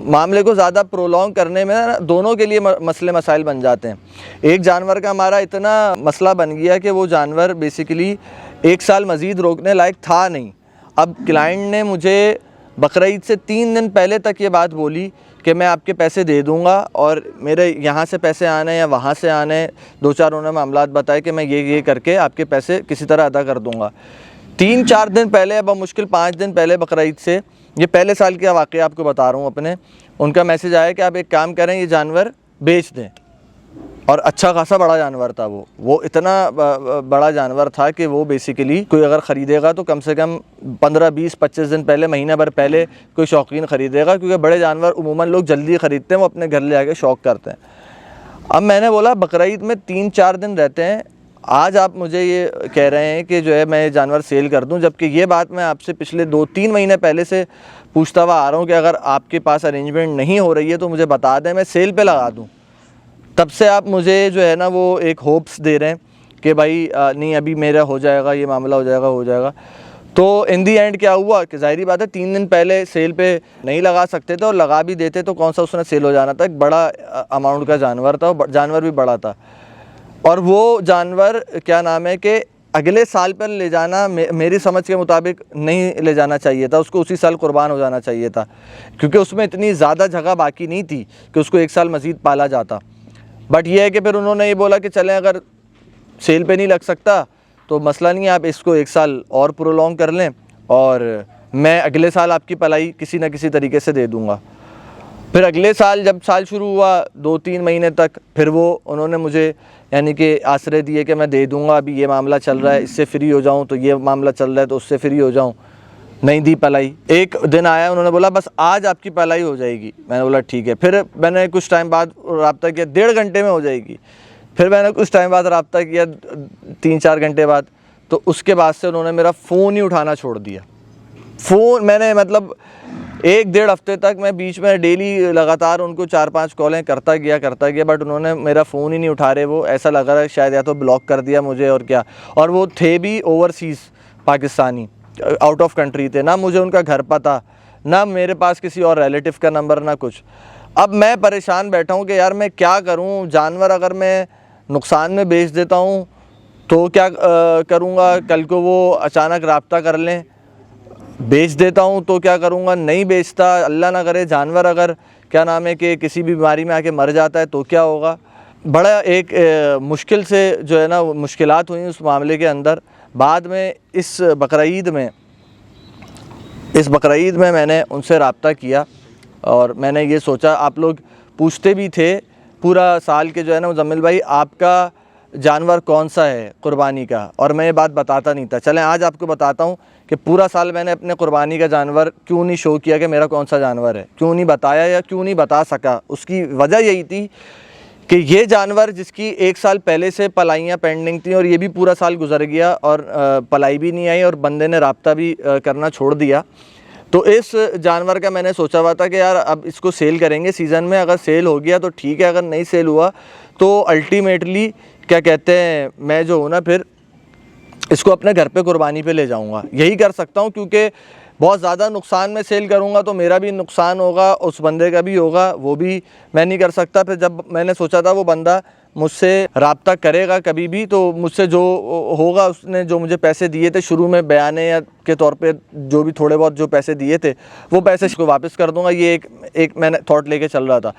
मामले को ज़्यादा प्रोलॉन्ग करने में ना दोनों के लिए मसले मसाइल बन जाते हैं। एक जानवर का हमारा इतना मसला बन गया कि वो जानवर बेसिकली 1 साल मज़ीद रोकने लायक था नहीं। अब क्लाइंट ने मुझे बकरीद से 3 दिन पहले तक ये बात बोली कि मैं आपके पैसे दे दूंगा और मेरे यहाँ से पैसे आने या वहाँ से आने, 2-4 उन्होंने मामलात बताए कि मैं ये करके आपके पैसे किसी तरह अदा कर दूंगा। 3-4 दिन पहले, अब मुश्किल 5 दिन पहले बकरीद से, ये पहले साल का वाक़या आपको बता रहा हूँ अपने, उनका मैसेज आया कि आप एक काम करें, ये जानवर बेच दें। और अच्छा खासा बड़ा जानवर था वो इतना बड़ा जानवर था कि वो बेसिकली कोई अगर ख़रीदेगा तो कम से कम 15-20-25 दिन पहले, महीना भर पहले कोई शौकीन ख़रीदेगा, क्योंकि बड़े जानवर उमूमन लोग जल्दी ख़रीदते हैं, वो अपने घर ले आके शौक़ करते हैं। अब मैंने बोला बकरीद में 3-4 दिन रहते हैं, आज आप मुझे ये कह रहे हैं कि जो है मैं जानवर सेल कर दूं, जबकि ये बात मैं आपसे पिछले 2-3 महीने पहले से पूछता हुआ आ रहा हूं कि अगर आपके पास अरेंजमेंट नहीं हो रही है तो मुझे बता दें, मैं सेल पे लगा दूं। तब से आप मुझे जो है ना वो एक होप्स दे रहे हैं कि भाई नहीं अभी मेरा हो जाएगा, ये मामला हो जाएगा। तो इन दी एंड क्या हुआ कि ज़ाहिरी बात है 3 दिन पहले सेल पे नहीं लगा सकते थे, और लगा भी देते तो कौन सा उसने सेल हो जाना था। एक बड़ा अमाउंट का जानवर था, जानवर भी बड़ा था, और वो जानवर क्या नाम है कि अगले साल पर ले जाना मेरी समझ के मुताबिक नहीं ले जाना चाहिए था, उसको उसी साल कुर्बान हो जाना चाहिए था, क्योंकि उसमें इतनी ज़्यादा जगह बाकी नहीं थी कि उसको 1 साल मज़ीद पाला जाता। बट ये है कि फिर उन्होंने ये बोला कि चलें अगर सेल पे नहीं लग सकता तो मसला नहीं है, आप इसको 1 साल और प्रोलॉन्ग कर लें और मैं अगले साल आपकी पलाई किसी न किसी तरीके से दे दूँगा। फिर अगले साल जब साल शुरू हुआ 2-3 महीने तक, फिर वो उन्होंने मुझे यानी कि आसरे दिए कि मैं दे दूंगा, अभी ये मामला चल रहा है, इससे फ्री हो जाऊं, तो ये मामला चल रहा है तो उससे फ्री हो जाऊं। नहीं दी पलाई। एक दिन आया, उन्होंने बोला बस आज आपकी पलाई हो जाएगी। मैंने बोला ठीक है। फिर मैंने कुछ टाइम बाद रब्ता किया, 1.5 घंटे में हो जाएगी। फिर मैंने कुछ टाइम बाद रब्ता किया 3-4 घंटे बाद, तो उसके बाद से उन्होंने मेरा फ़ोन ही उठाना छोड़ दिया। फ़ोन मैंने मतलब 1-1.5 हफ्ते तक मैं बीच में डेली लगातार उनको 4-5 कॉलें करता गया, बट उन्होंने मेरा फ़ोन ही नहीं उठा रहे। वो ऐसा लग रहा है शायद या तो ब्लॉक कर दिया मुझे और क्या, और वो थे भी overseas Pakistani, out of country थे, ना मुझे उनका घर पता, ना मेरे पास किसी और रिलेटिव का नंबर, ना कुछ। अब मैं परेशान बैठा हूँ कि यार मैं क्या करूँ, जानवर अगर मैं नुकसान में बेच देता हूँ तो क्या करूँगा, कल को वो अचानक रब्ता कर लें, बेच देता हूँ तो क्या करूँगा, नहीं बेचता, अल्लाह ना करे जानवर अगर क्या नाम है कि किसी भी बीमारी में आके मर जाता है तो क्या होगा। बड़ा एक मुश्किल से जो है ना मुश्किलात हुई उस मामले के अंदर। बाद में इस बकरीद में मैंने उनसे रब्ता किया और मैंने ये सोचा, आप लोग पूछते भी थे पूरा साल के जो है ना मुज़म्मिल भाई आपका जानवर कौन सा है कुर्बानी का, और मैं ये बात बताता नहीं था। चलें आज आपको बताता हूँ कि पूरा साल मैंने अपने कुर्बानी का जानवर क्यों नहीं शो किया कि मेरा कौन सा जानवर है, क्यों नहीं बताया या क्यों नहीं बता सका। उसकी वजह यही थी कि ये जानवर जिसकी 1 साल पहले से पलाइयाँ पेंडिंग थी और ये भी पूरा साल गुजर गया और पलाई भी नहीं आई और बंदे ने राब्ता भी करना छोड़ दिया। तो इस जानवर का मैंने सोचा हुआ था कि यार अब इसको सेल करेंगे सीज़न में, अगर सेल हो गया तो ठीक है, अगर नहीं सेल हुआ तो अल्टीमेटली क्या कहते हैं, मैं जो हूँ ना फिर इसको अपने घर पे कुर्बानी पे ले जाऊँगा। यही कर सकता हूँ, क्योंकि बहुत ज़्यादा नुकसान में सेल करूँगा तो मेरा भी नुकसान होगा, उस बंदे का भी होगा, वो भी मैं नहीं कर सकता। फिर जब मैंने सोचा था वो बंदा मुझसे रब्ता करेगा कभी भी, तो मुझसे जो होगा, उसने जो मुझे पैसे दिए थे शुरू में बयाने या के तौर पे, जो भी थोड़े बहुत जो पैसे दिए थे वो पैसे इसको वापस कर दूँगा। ये एक मैंने थॉट लेके चल रहा था।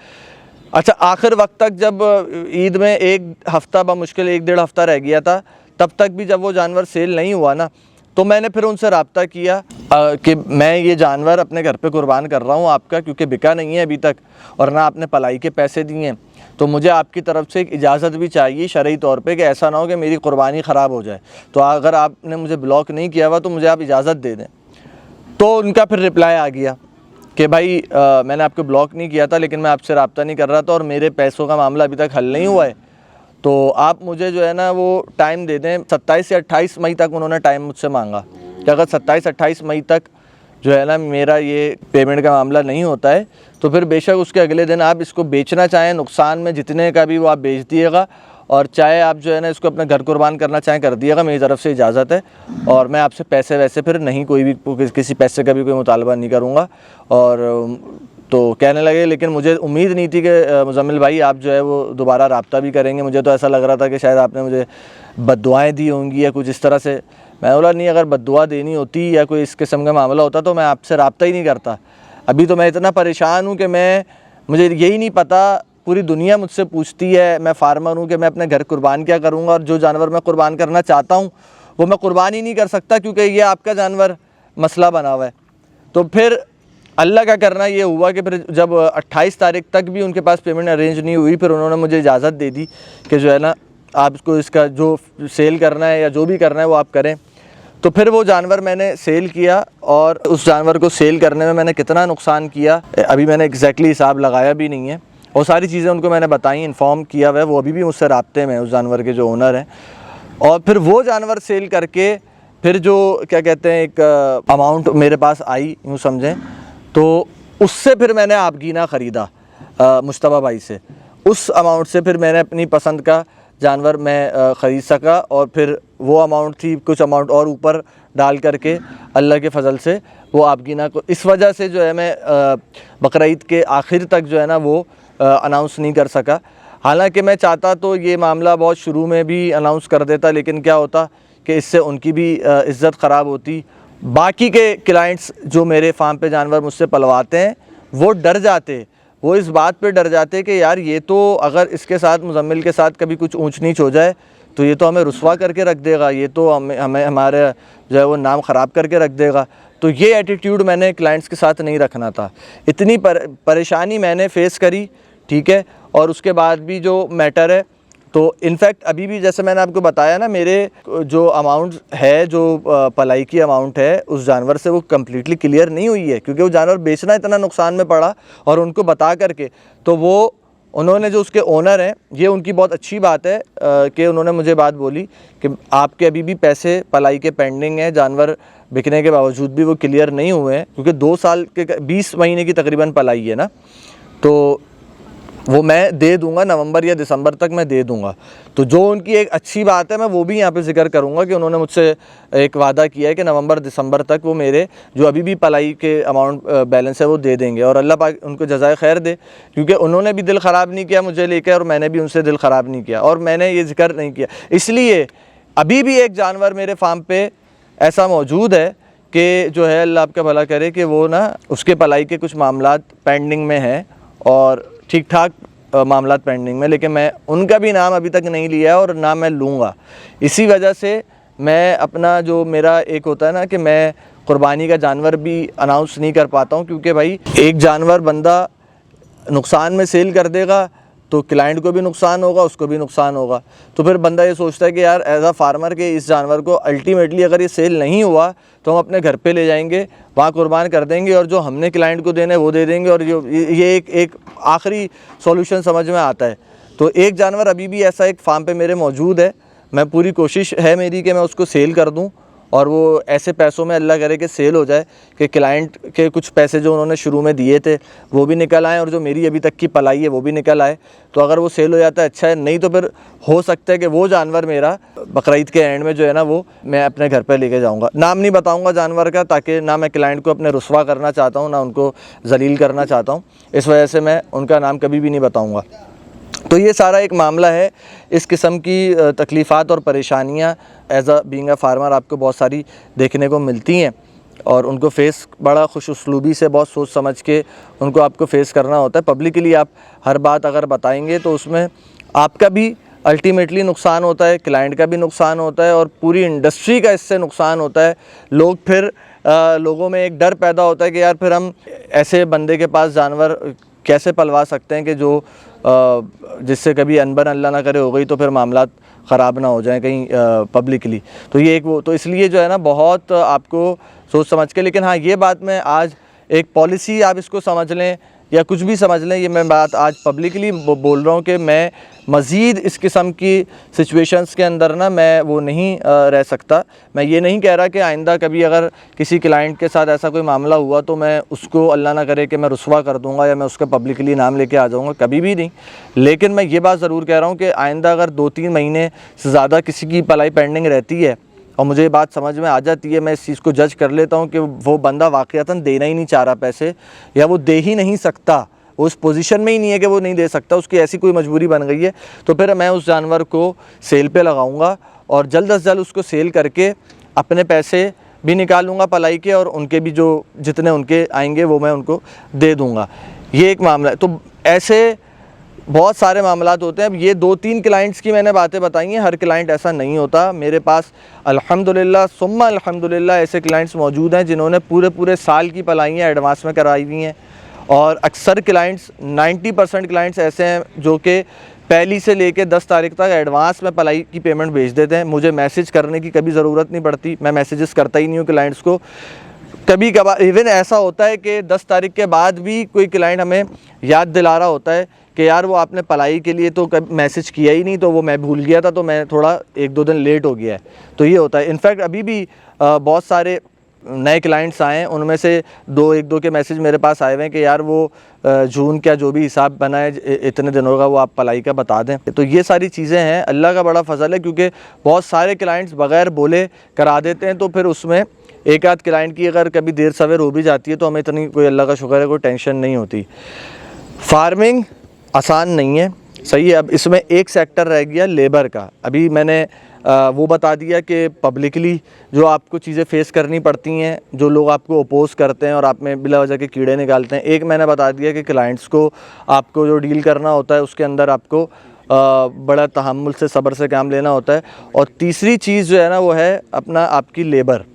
अच्छा, आखिर वक्त तक जब ईद में 1 हफ़्ता बमुश्किल 1-1.5 हफ़्ता रह गया था, तब तक भी जब वो जानवर सेल नहीं हुआ ना, तो मैंने फिर उनसे रब्ता किया कि मैं ये जानवर अपने घर पे कुर्बान कर रहा हूँ आपका, क्योंकि बिका नहीं है अभी तक और ना आपने पलाई के पैसे दिए हैं, तो मुझे आपकी तरफ से एक इजाज़त भी चाहिए शरई तौर पे, कि ऐसा ना हो कि मेरी कुर्बानी ख़राब हो जाए। तो अगर आपने मुझे ब्लॉक नहीं किया हुआ तो मुझे आप इजाज़त दे दें। तो उनका फिर रिप्लाई आ गया कि भाई मैंने आपको ब्लॉक नहीं किया था, लेकिन मैं आपसे रब्ता नहीं कर रहा था और मेरे पैसों का मामला अभी तक हल नहीं हुआ है, तो आप मुझे जो है ना वो टाइम दे दें। 27 से 28 मई तक उन्होंने टाइम मुझसे मांगा कि अगर 27-28 मई तक जो है ना मेरा ये पेमेंट का मामला नहीं होता है तो फिर बेशक उसके अगले दिन आप इसको बेचना चाहें, नुकसान में जितने का भी वो आप बेच दिएगा, और चाहे आप जो है ना इसको अपने घर कुर्बान करना चाहें कर दिएगा, मेरी तरफ से इजाज़त है। और मैं आपसे पैसे वैसे फिर नहीं, कोई भी किसी पैसे का भी कोई मुतालबा नहीं करूँगा। और तो कहने लगे, लेकिन मुझे उम्मीद नहीं थी कि मुज़म्मिल भाई आप जो है वो दोबारा रब्ता भी करेंगे। मुझे तो ऐसा लग रहा था कि शायद आपने मुझे बद्दुआएँ दी होंगी या कुछ इस तरह से। मैं बोला नहीं, अगर बद्दुआ देनी होती या कोई इस किस्म का मामला होता तो मैं आपसे रब्ता ही नहीं करता। अभी तो मैं इतना परेशान हूँ कि मुझे यही नहीं पता, पूरी दुनिया मुझसे पूछती है, मैं फार्मर हूँ, कि मैं अपने घर कुर्बान क्या करूँगा, और जो जानवर मैं कुर्बान करना चाहता हूँ वो मैं कुर्बान ही नहीं कर सकता क्योंकि ये आपका जानवर मसला बना हुआ है। तो फिर अल्लाह का करना ये हुआ कि फिर जब 28 तारीख तक भी उनके पास पेमेंट अरेंज नहीं हुई, फिर उन्होंने मुझे इजाज़त दे दी कि जो है ना आपको इसका जो सेल करना है या जो भी करना है वो आप करें। तो फिर वो जानवर मैंने सेल किया, और उस जानवर को सेल करने में मैंने कितना नुकसान किया अभी मैंने एग्जैक्टली हिसाब लगाया भी नहीं है, और सारी चीज़ें उनको मैंने बताई, इन्फॉर्म किया हुआ है, वो अभी भी मुझसे राब्ते में उस जानवर के जो ओनर हैं। और फिर वो जानवर सेल करके फिर जो क्या कहते हैं एक अमाउंट मेरे पास आई, यूँ समझें, तो उससे फिर मैंने आपगीना ख़रीदा मुश्तबा भाई से। उस अमाउंट से फिर मैंने अपनी पसंद का जानवर मैं ख़रीद सका, और फिर वो अमाउंट थी कुछ अमाउंट और ऊपर डाल करके अल्लाह के फ़ज़ल से वो आपगीना को, इस वजह से जो है मैं बकरीद के आखिर तक जो है ना वो अनाउंस नहीं कर सका। हालांकि मैं चाहता तो ये मामला बहुत शुरू में भी अनाउंस कर देता, लेकिन क्या होता कि इससे उनकी भी इज़्ज़त ख़राब होती। बाकी के क्लाइंट्स जो मेरे फार्म पे जानवर मुझसे पलवाते हैं वो डर जाते, वो इस बात पे डर जाते कि यार ये तो अगर इसके साथ मुज़म्मिल के साथ कभी कुछ ऊंच नीच हो जाए तो ये तो हमें रुस्वा करके रख देगा, ये तो हमें हमारे जो है वो नाम ख़राब करके रख देगा। तो ये एटीट्यूड मैंने क्लाइंट्स के साथ नहीं रखना था। इतनी परेशानी मैंने फ़ेस करी, ठीक है, और उसके बाद भी जो मैटर है, तो इनफैक्ट अभी भी जैसे मैंने आपको बताया ना, मेरे जो अमाउंट है, जो पलाई की अमाउंट है उस जानवर से, वो कम्प्लीटली क्लियर नहीं हुई है, क्योंकि वो जानवर बेचना इतना नुकसान में पड़ा। और उनको बता करके तो वो उन्होंने जो उसके ओनर हैं, ये उनकी बहुत अच्छी बात है कि उन्होंने मुझे बात बोली कि आपके अभी भी पैसे पलाई के पेंडिंग हैं, जानवर बिकने के बावजूद भी वो क्लियर नहीं हुए हैं, क्योंकि 2 साल के 20 महीने की तकरीबन पलाई है ना, तो वो मैं दे दूंगा, नवंबर या दिसंबर तक मैं दे दूंगा। तो जो उनकी एक अच्छी बात है, मैं वो भी यहाँ पे जिक्र करूँगा कि उन्होंने मुझसे एक वादा किया है कि नवंबर दिसंबर तक वो मेरे जो अभी भी पलाई के अमाउंट बैलेंस है वो दे देंगे। और अल्लाह पाक उनको जज़ाए खैर दे, क्योंकि उन्होंने भी दिल ख़राब नहीं किया मुझे लेकर, और मैंने भी उनसे दिल ख़राब नहीं किया, और मैंने ये जिक्र नहीं किया। इसलिए अभी भी एक जानवर मेरे फार्म पर ऐसा मौजूद है कि जो है अल्लाह आपका भला करे कि वो ना उसके पलाई के कुछ मामलात पेंडिंग में हैं और ठीक ठाक मामलात पेंडिंग में, लेकिन मैं उनका भी नाम अभी तक नहीं लिया है और ना मैं लूँगा। इसी वजह से मैं अपना जो मेरा एक होता है ना कि मैं कुर्बानी का जानवर भी अनाउंस नहीं कर पाता हूँ, क्योंकि भाई एक जानवर बंदा नुकसान में सेल कर देगा तो क्लाइंट को भी नुकसान होगा, उसको भी नुकसान होगा। तो फिर बंदा ये सोचता है कि यार एज आ फार्मर के इस जानवर को अल्टीमेटली अगर ये सेल नहीं हुआ तो हम अपने घर पे ले जाएंगे, वहाँ कुर्बान कर देंगे, और जो हमने क्लाइंट को देने वो दे देंगे, और ये एक आखिरी सॉल्यूशन समझ में आता है। तो एक जानवर अभी भी ऐसा एक फार्म पे मेरे मौजूद है, मैं पूरी कोशिश है मेरी कि मैं उसको सेल कर दूं और वो ऐसे पैसों में अल्लाह करे कि सेल हो जाए कि क्लाइंट के कुछ पैसे जो उन्होंने शुरू में दिए थे वो भी निकल आएँ और जो मेरी अभी तक की पलाई है वो भी निकल आए। तो अगर वो सेल हो जाता है अच्छा है, नहीं तो फिर हो सकता है कि वो जानवर मेरा बकरीद के एंड में जो है ना वो मैं अपने घर पर लेके जाऊँगा। नाम नहीं बताऊँगा जानवर का, ताकि ना मैं क्लाइंट को अपने रुस्वा करना चाहता हूँ, ना उनको जलील करना चाहता हूँ, इस वजह से मैं उनका नाम कभी भी नहीं बताऊँगा। तो ये सारा एक मामला है। इस किस्म की तकलीफ़ात और परेशानियाँ as a being a farmer आपको बहुत सारी देखने को मिलती हैं और उनको फ़ेस बड़ा खुश उसलूबी से, बहुत सोच समझ के उनको आपको फ़ेस करना होता है। पब्लिकली आप हर बात अगर बताएंगे तो उसमें आपका भी अल्टीमेटली नुकसान होता है, क्लाइंट का भी नुकसान होता है और पूरी इंडस्ट्री का इससे नुकसान होता है। लोग फिर लोगों में एक डर पैदा होता है कि यार फिर हम ऐसे बंदे के पास जानवर कैसे पलवा सकते हैं कि जो जिससे कभी अनबन अल्लाह ना करे हो गई तो फिर मामलात ख़राब ना हो जाएं कहीं पब्लिकली। तो ये एक वो, तो इसलिए जो है ना बहुत आपको सोच समझ के, लेकिन हाँ ये बात मैं आज एक पॉलिसी आप इसको समझ लें या कुछ भी समझ लें, ये मैं बात आज पब्लिकली बोल रहा हूँ कि मैं मज़ीद इस किस्म की सिचुएशंस के अंदर ना मैं वो नहीं रह सकता। मैं ये नहीं कह रहा कि आइंदा कभी अगर किसी क्लाइंट के साथ ऐसा कोई मामला हुआ तो मैं उसको अल्लाह ना करे कि मैं रुस्वा कर दूंगा या मैं उसका पब्लिकली नाम लेके आ जाऊंगा, कभी भी नहीं। लेकिन मैं ये बात ज़रूर कह रहा हूँ कि आइंदा अगर 2-3 महीने से ज़्यादा किसी की पलाई पेंडिंग रहती है और मुझे ये बात समझ में आ जाती है, मैं इस चीज़ को जज कर लेता हूँ कि वो बंदा वाक़ईतन देना ही नहीं चाह रहा पैसे, या वो दे ही नहीं सकता, वो उस पोजीशन में ही नहीं है कि वो नहीं दे सकता, उसकी ऐसी कोई मजबूरी बन गई है, तो फिर मैं उस जानवर को सेल पे लगाऊंगा और जल्द अज जल्द उसको सेल करके अपने पैसे भी निकालूंगा पलाई के और उनके भी जो जितने उनके आएंगे वो मैं उनको दे दूँगा। ये एक मामला है। तो ऐसे बहुत सारे मामलात होते हैं। अब ये 2-3 क्लाइंट्स की मैंने बातें बताई हैं, हर क्लाइंट ऐसा नहीं होता। मेरे पास अल्हम्दुलिल्लाह सुम्मा अल्हम्दुलिल्लाह ऐसे क्लाइंट्स मौजूद हैं जिन्होंने पूरे साल की पलाइयाँ एडवांस में करवाई हुई हैं और अक्सर क्लाइंट्स 90% क्लाइंट्स ऐसे हैं जो कि पहली से लेके 10 तारीख तक एडवांस में पलाई की पेमेंट भेज देते हैं। मुझे मैसेज करने की कभी ज़रूरत नहीं पड़ती, मैं मैसेजेस करता ही नहीं हूँ क्लाइंट्स को। कभी कभार इवन ऐसा होता है कि 10 तारीख के बाद भी कोई क्लाइंट हमें याद दिला रहा होता है कि यार वो आपने पलाई के लिए तो कभी मैसेज किया ही नहीं, तो वो मैं भूल गया था, तो मैं थोड़ा 1-2 दिन लेट हो गया है। तो ये होता है। इनफैक्ट अभी भी बहुत सारे नए क्लाइंट्स आए हैं, उनमें से 1-2 के मैसेज मेरे पास आए हुए हैं कि यार वो जून का जो भी हिसाब बना है इतने दिनों का वो आप पलाई का बता दें। तो ये सारी चीज़ें हैं, अल्लाह का बड़ा फजल है क्योंकि बहुत सारे क्लाइंट्स बग़ैर बोले करा देते हैं। तो फिर उसमें एक आध क्लाइंट की अगर कभी देर सवेर हो भी जाती है तो हमें इतनी कोई अल्लाह का शुक्र है कोई टेंशन नहीं होती। फार्मिंग आसान नहीं है, सही है। अब इसमें एक सेक्टर रह गया लेबर का। अभी मैंने वो बता दिया कि पब्लिकली जो आपको चीज़ें फ़ेस करनी पड़ती हैं, जो लोग आपको अपोज़ करते हैं और आप में बिला वजह के कीड़े निकालते हैं। एक मैंने बता दिया कि क्लाइंट्स को आपको जो डील करना होता है उसके अंदर आपको बड़ा तहम्मुल से, सब्र से काम लेना होता है। और तीसरी चीज़ जो है ना वो है अपना आपकी लेबर,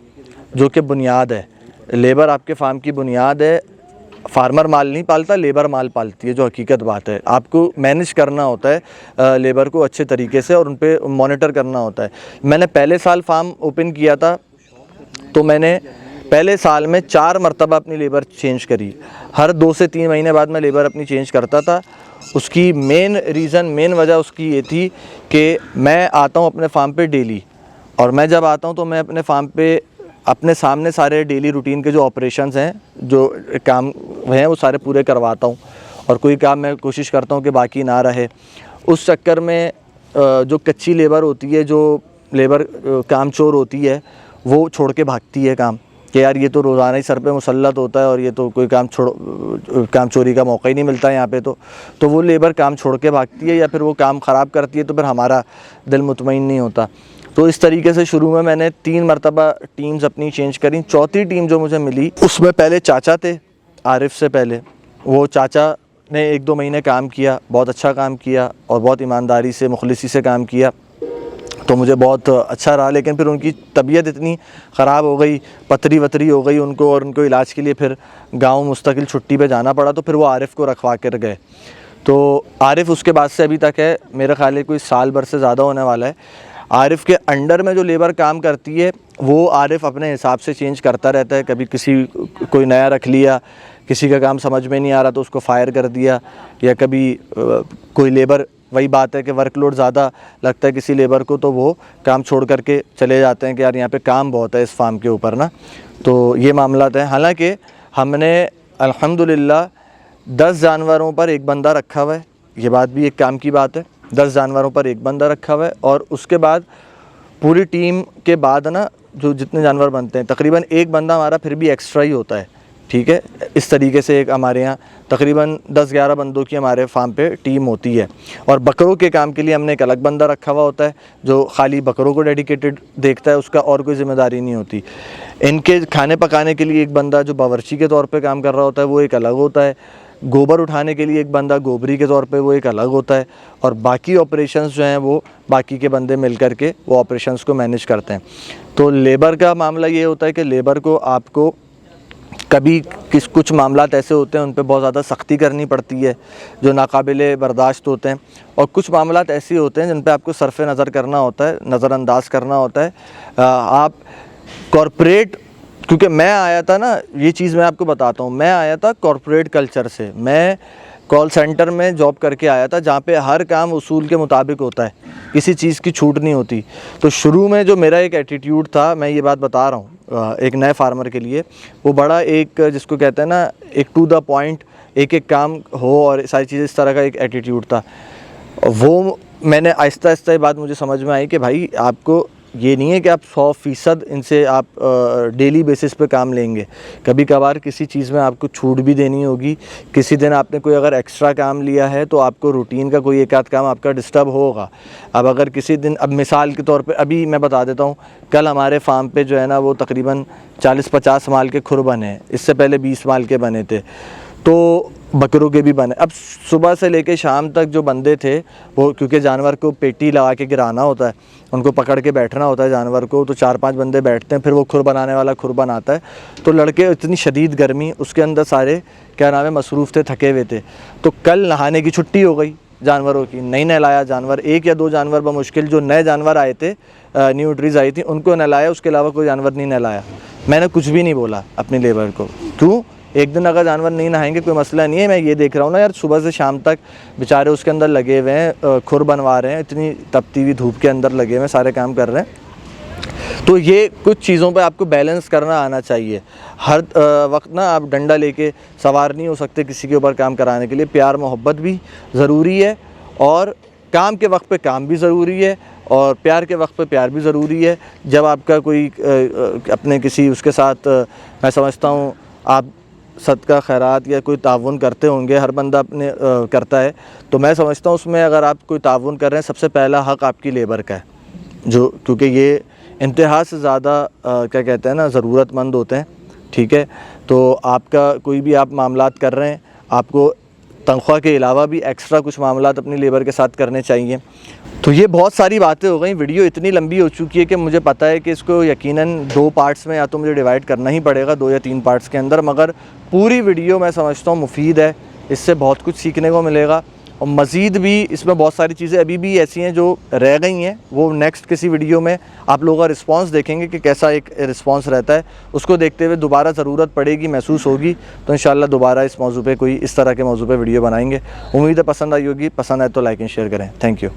जो कि बुनियाद है। लेबर आपके फार्म की बुनियाद है। फार्मर माल नहीं पालता, लेबर माल पालती है, जो हकीकत बात है। आपको मैनेज करना होता है लेबर को अच्छे तरीके से और उन पे मॉनिटर करना होता है। मैंने पहले साल फार्म ओपन किया था तो मैंने पहले साल में 4 मरतबा अपनी लेबर चेंज करी। हर 2 से 3 महीने बाद मैं लेबर अपनी चेंज करता था। उसकी मेन वजह उसकी ये थी कि मैं आता हूँ अपने फार्म पे डेली, और मैं जब आता हूँ तो मैं अपने फार्म पे अपने सामने सारे डेली रूटीन के जो ऑपरेशंस हैं, जो काम हैं, वो सारे पूरे करवाता हूँ और कोई काम मैं कोशिश करता हूँ कि बाकी ना रहे। उस चक्कर में जो कच्ची लेबर होती है, जो लेबर काम चोर होती है, वो छोड़ के भागती है काम कि यार ये तो रोज़ाना ही सर पे मुसल्लत होता है और ये तो कोई काम चोरी का मौका ही नहीं मिलता है यहाँ पे। तो वो लेबर काम छोड़ के भागती है या फिर वो काम ख़राब करती है, तो फिर हमारा दिल मुतमईन नहीं होता। तो इस तरीके से शुरू में मैंने 3 मरतबा टीम्स अपनी चेंज करी। चौथी टीम जो मुझे मिली उसमें पहले चाचा थे, आरिफ से पहले। वो चाचा ने 1-2 महीने काम किया, बहुत अच्छा काम किया और बहुत ईमानदारी से, मुखलिसी से काम किया, तो मुझे बहुत अच्छा रहा। लेकिन फिर उनकी तबीयत इतनी ख़राब हो गई, पथरी वथरी हो गई उनको, और उनको इलाज के लिए फिर गाँव मुस्तकिल छुट्टी पे जाना पड़ा। तो फिर वो आरिफ को रखवा कर गए। तो आरिफ उसके बाद से अभी तक है, मेरा ख्याल है कोई साल भर से ज़्यादा होने वाला है। आरिफ के अंडर में जो लेबर काम करती है वो आरिफ अपने हिसाब से चेंज करता रहता है। कभी कोई नया रख लिया, किसी का काम समझ में नहीं आ रहा तो उसको फ़ायर कर दिया, या कभी कोई लेबर वही बात है कि वर्कलोड ज़्यादा लगता है किसी लेबर को तो वो काम छोड़ करके चले जाते हैं कि यार यहाँ पे काम बहुत है इस फार्म के ऊपर ना। तो ये मामला है। हालांकि हमने अल्हम्दुलिल्लाह 10 जानवरों पर एक बंदा रखा हुआ है, ये बात भी एक काम की बात है। 10 जानवरों पर एक बंदा रखा हुआ है और उसके बाद पूरी टीम के बाद ना जो जितने जानवर बनते हैं तकरीबन एक बंदा हमारा फिर भी एक्स्ट्रा ही होता है, ठीक है। इस तरीके से एक हमारे यहाँ तकरीबन 10-11 बंदों की हमारे फार्म पे टीम होती है। और बकरों के काम के लिए हमने एक अलग बंदा रखा हुआ होता है जो खाली बकरों को डेडिकेटेड देखता है, उसका और कोई ज़िम्मेदारी नहीं होती। इनके खाने पकाने के लिए एक बंदा जो बावर्ची के तौर पे काम कर रहा होता है वो एक अलग होता है। गोबर उठाने के लिए एक बंदा गोबरी के तौर पे वो एक अलग होता है। और बाकी ऑपरेशंस जो हैं वो बाकी के बंदे मिल कर के वो ऑपरेशंस को मैनेज करते हैं। तो लेबर का मामला ये होता है कि लेबर को आपको कभी कुछ मामलात ऐसे होते हैं उन पे बहुत ज़्यादा सख्ती करनी पड़ती है जो नाकाबिले बर्दाश्त होते हैं, और कुछ मामलात ऐसे होते हैं जिन पे आपको सरफ़ नज़र करना होता है, नज़रअंदाज करना होता है। आप कॉरपोरेट, क्योंकि मैं आया था ना, ये चीज़ मैं आपको बताता हूँ, मैं आया था कॉरपोरेट कल्चर से। मैं कॉल सेंटर में जॉब करके आया था जहाँ पे हर काम उसूल के मुताबिक होता है, किसी चीज़ की छूट नहीं होती। तो शुरू में जो मेरा एक एटीट्यूड था, मैं ये बात बता रहा हूँ एक नए फार्मर के लिए, वो बड़ा एक जिसको कहते हैं ना एक टू द पॉइंट, एक काम हो और सारी चीज़ें, इस तरह का एक एटीट्यूड था। वो मैंने आहिस्ता आहिस्ता ये बात मुझे समझ में आई कि भाई आपको ये नहीं है कि आप 100% इनसे आप डेली बेसिस पे काम लेंगे। कभी कभार किसी चीज़ में आपको छूट भी देनी होगी। किसी दिन आपने कोई अगर एक्स्ट्रा काम लिया है तो आपको रूटीन का कोई एक आध काम आपका डिस्टर्ब होगा। अब अगर किसी दिन, अब मिसाल के तौर पे अभी मैं बता देता हूँ, कल हमारे फार्म पे जो है ना वो तकरीबन 40-50 माल के खुर बने, इससे पहले 20 माल के बने थे, तो बकरों के भी बने। अब सुबह से लेके शाम तक जो बंदे थे वो, क्योंकि जानवर को पेटी लगा के गिराना होता है, उनको पकड़ के बैठना होता है जानवर को, तो 4-5 बंदे बैठते हैं, फिर वो खुर बनाने वाला खुर बनाता है। तो लड़के, इतनी शदीद गर्मी, उसके अंदर सारे क्या नाम है मसरूफ़ थे, थके हुए थे। तो कल नहाने की छुट्टी हो गई जानवरों की, नहीं नहलाया जानवर। 1 या 2 जानवर बमुश्किल जो नए जानवर आए थे, न्यू एंट्रीज आई थी, उनको नहलाया, उसके अलावा कोई जानवर नहीं नहलाया। मैंने कुछ भी नहीं बोला अपनी लेबर को। क्यों? एक दिन अगर जानवर नहीं नहाएंगे कोई मसला नहीं है। मैं ये देख रहा हूँ ना यार, सुबह से शाम तक बेचारे उसके अंदर लगे हुए हैं, खुर बनवा रहे हैं, इतनी तपती हुई धूप के अंदर लगे हुए हैं, सारे काम कर रहे हैं। तो ये कुछ चीज़ों पे आपको बैलेंस करना आना चाहिए। हर वक्त ना आप डंडा लेके सवार नहीं हो सकते किसी के ऊपर काम कराने के लिए। प्यार मोहब्बत भी ज़रूरी है, और काम के वक्त पे काम भी ज़रूरी है, और प्यार के वक्त पे प्यार भी ज़रूरी है। जब आपका कोई अपने किसी उसके साथ, मैं समझता हूँ आप सदका खैरात या कोई ताउन करते होंगे, हर बंदा अपने करता है, तो मैं समझता हूँ उसमें अगर आप कोई ताउन कर रहे हैं, सबसे पहला हक़ आपकी लेबर का है, जो क्योंकि ये इंतहा से ज़्यादा क्या कहते हैं ना ज़रूरतमंद होते हैं, ठीक है। तो आपका कोई भी आप मामलात कर रहे हैं, आपको तनख्वाह के अलावा भी एक्स्ट्रा कुछ मामलात अपनी लेबर के साथ करने चाहिए। तो ये बहुत सारी बातें हो गई। वीडियो इतनी लंबी हो चुकी है कि मुझे पता है कि इसको यकीनन 2 पार्ट्स में या तो मुझे डिवाइड करना ही पड़ेगा, 2 या 3 पार्ट्स के अंदर, मगर पूरी वीडियो मैं समझता हूँ मुफीद है, इससे बहुत कुछ सीखने को मिलेगा। और मज़ीद भी इसमें बहुत सारी चीज़ें अभी भी ऐसी हैं जो रह गई हैं, वो नेक्स्ट किसी वीडियो में आप लोगों का रिस्पांस देखेंगे कि कैसा एक रिस्पांस रहता है। उसको देखते हुए दोबारा ज़रूरत पड़ेगी, महसूस होगी, तो इंशाल्लाह दोबारा इस मौजू पे कोई इस तरह के मौजू पे वीडियो बनाएंगे। उम्मीद है पसंद आई होगी। पसंद आए तो लाइक एंड शेयर करें। Thank you.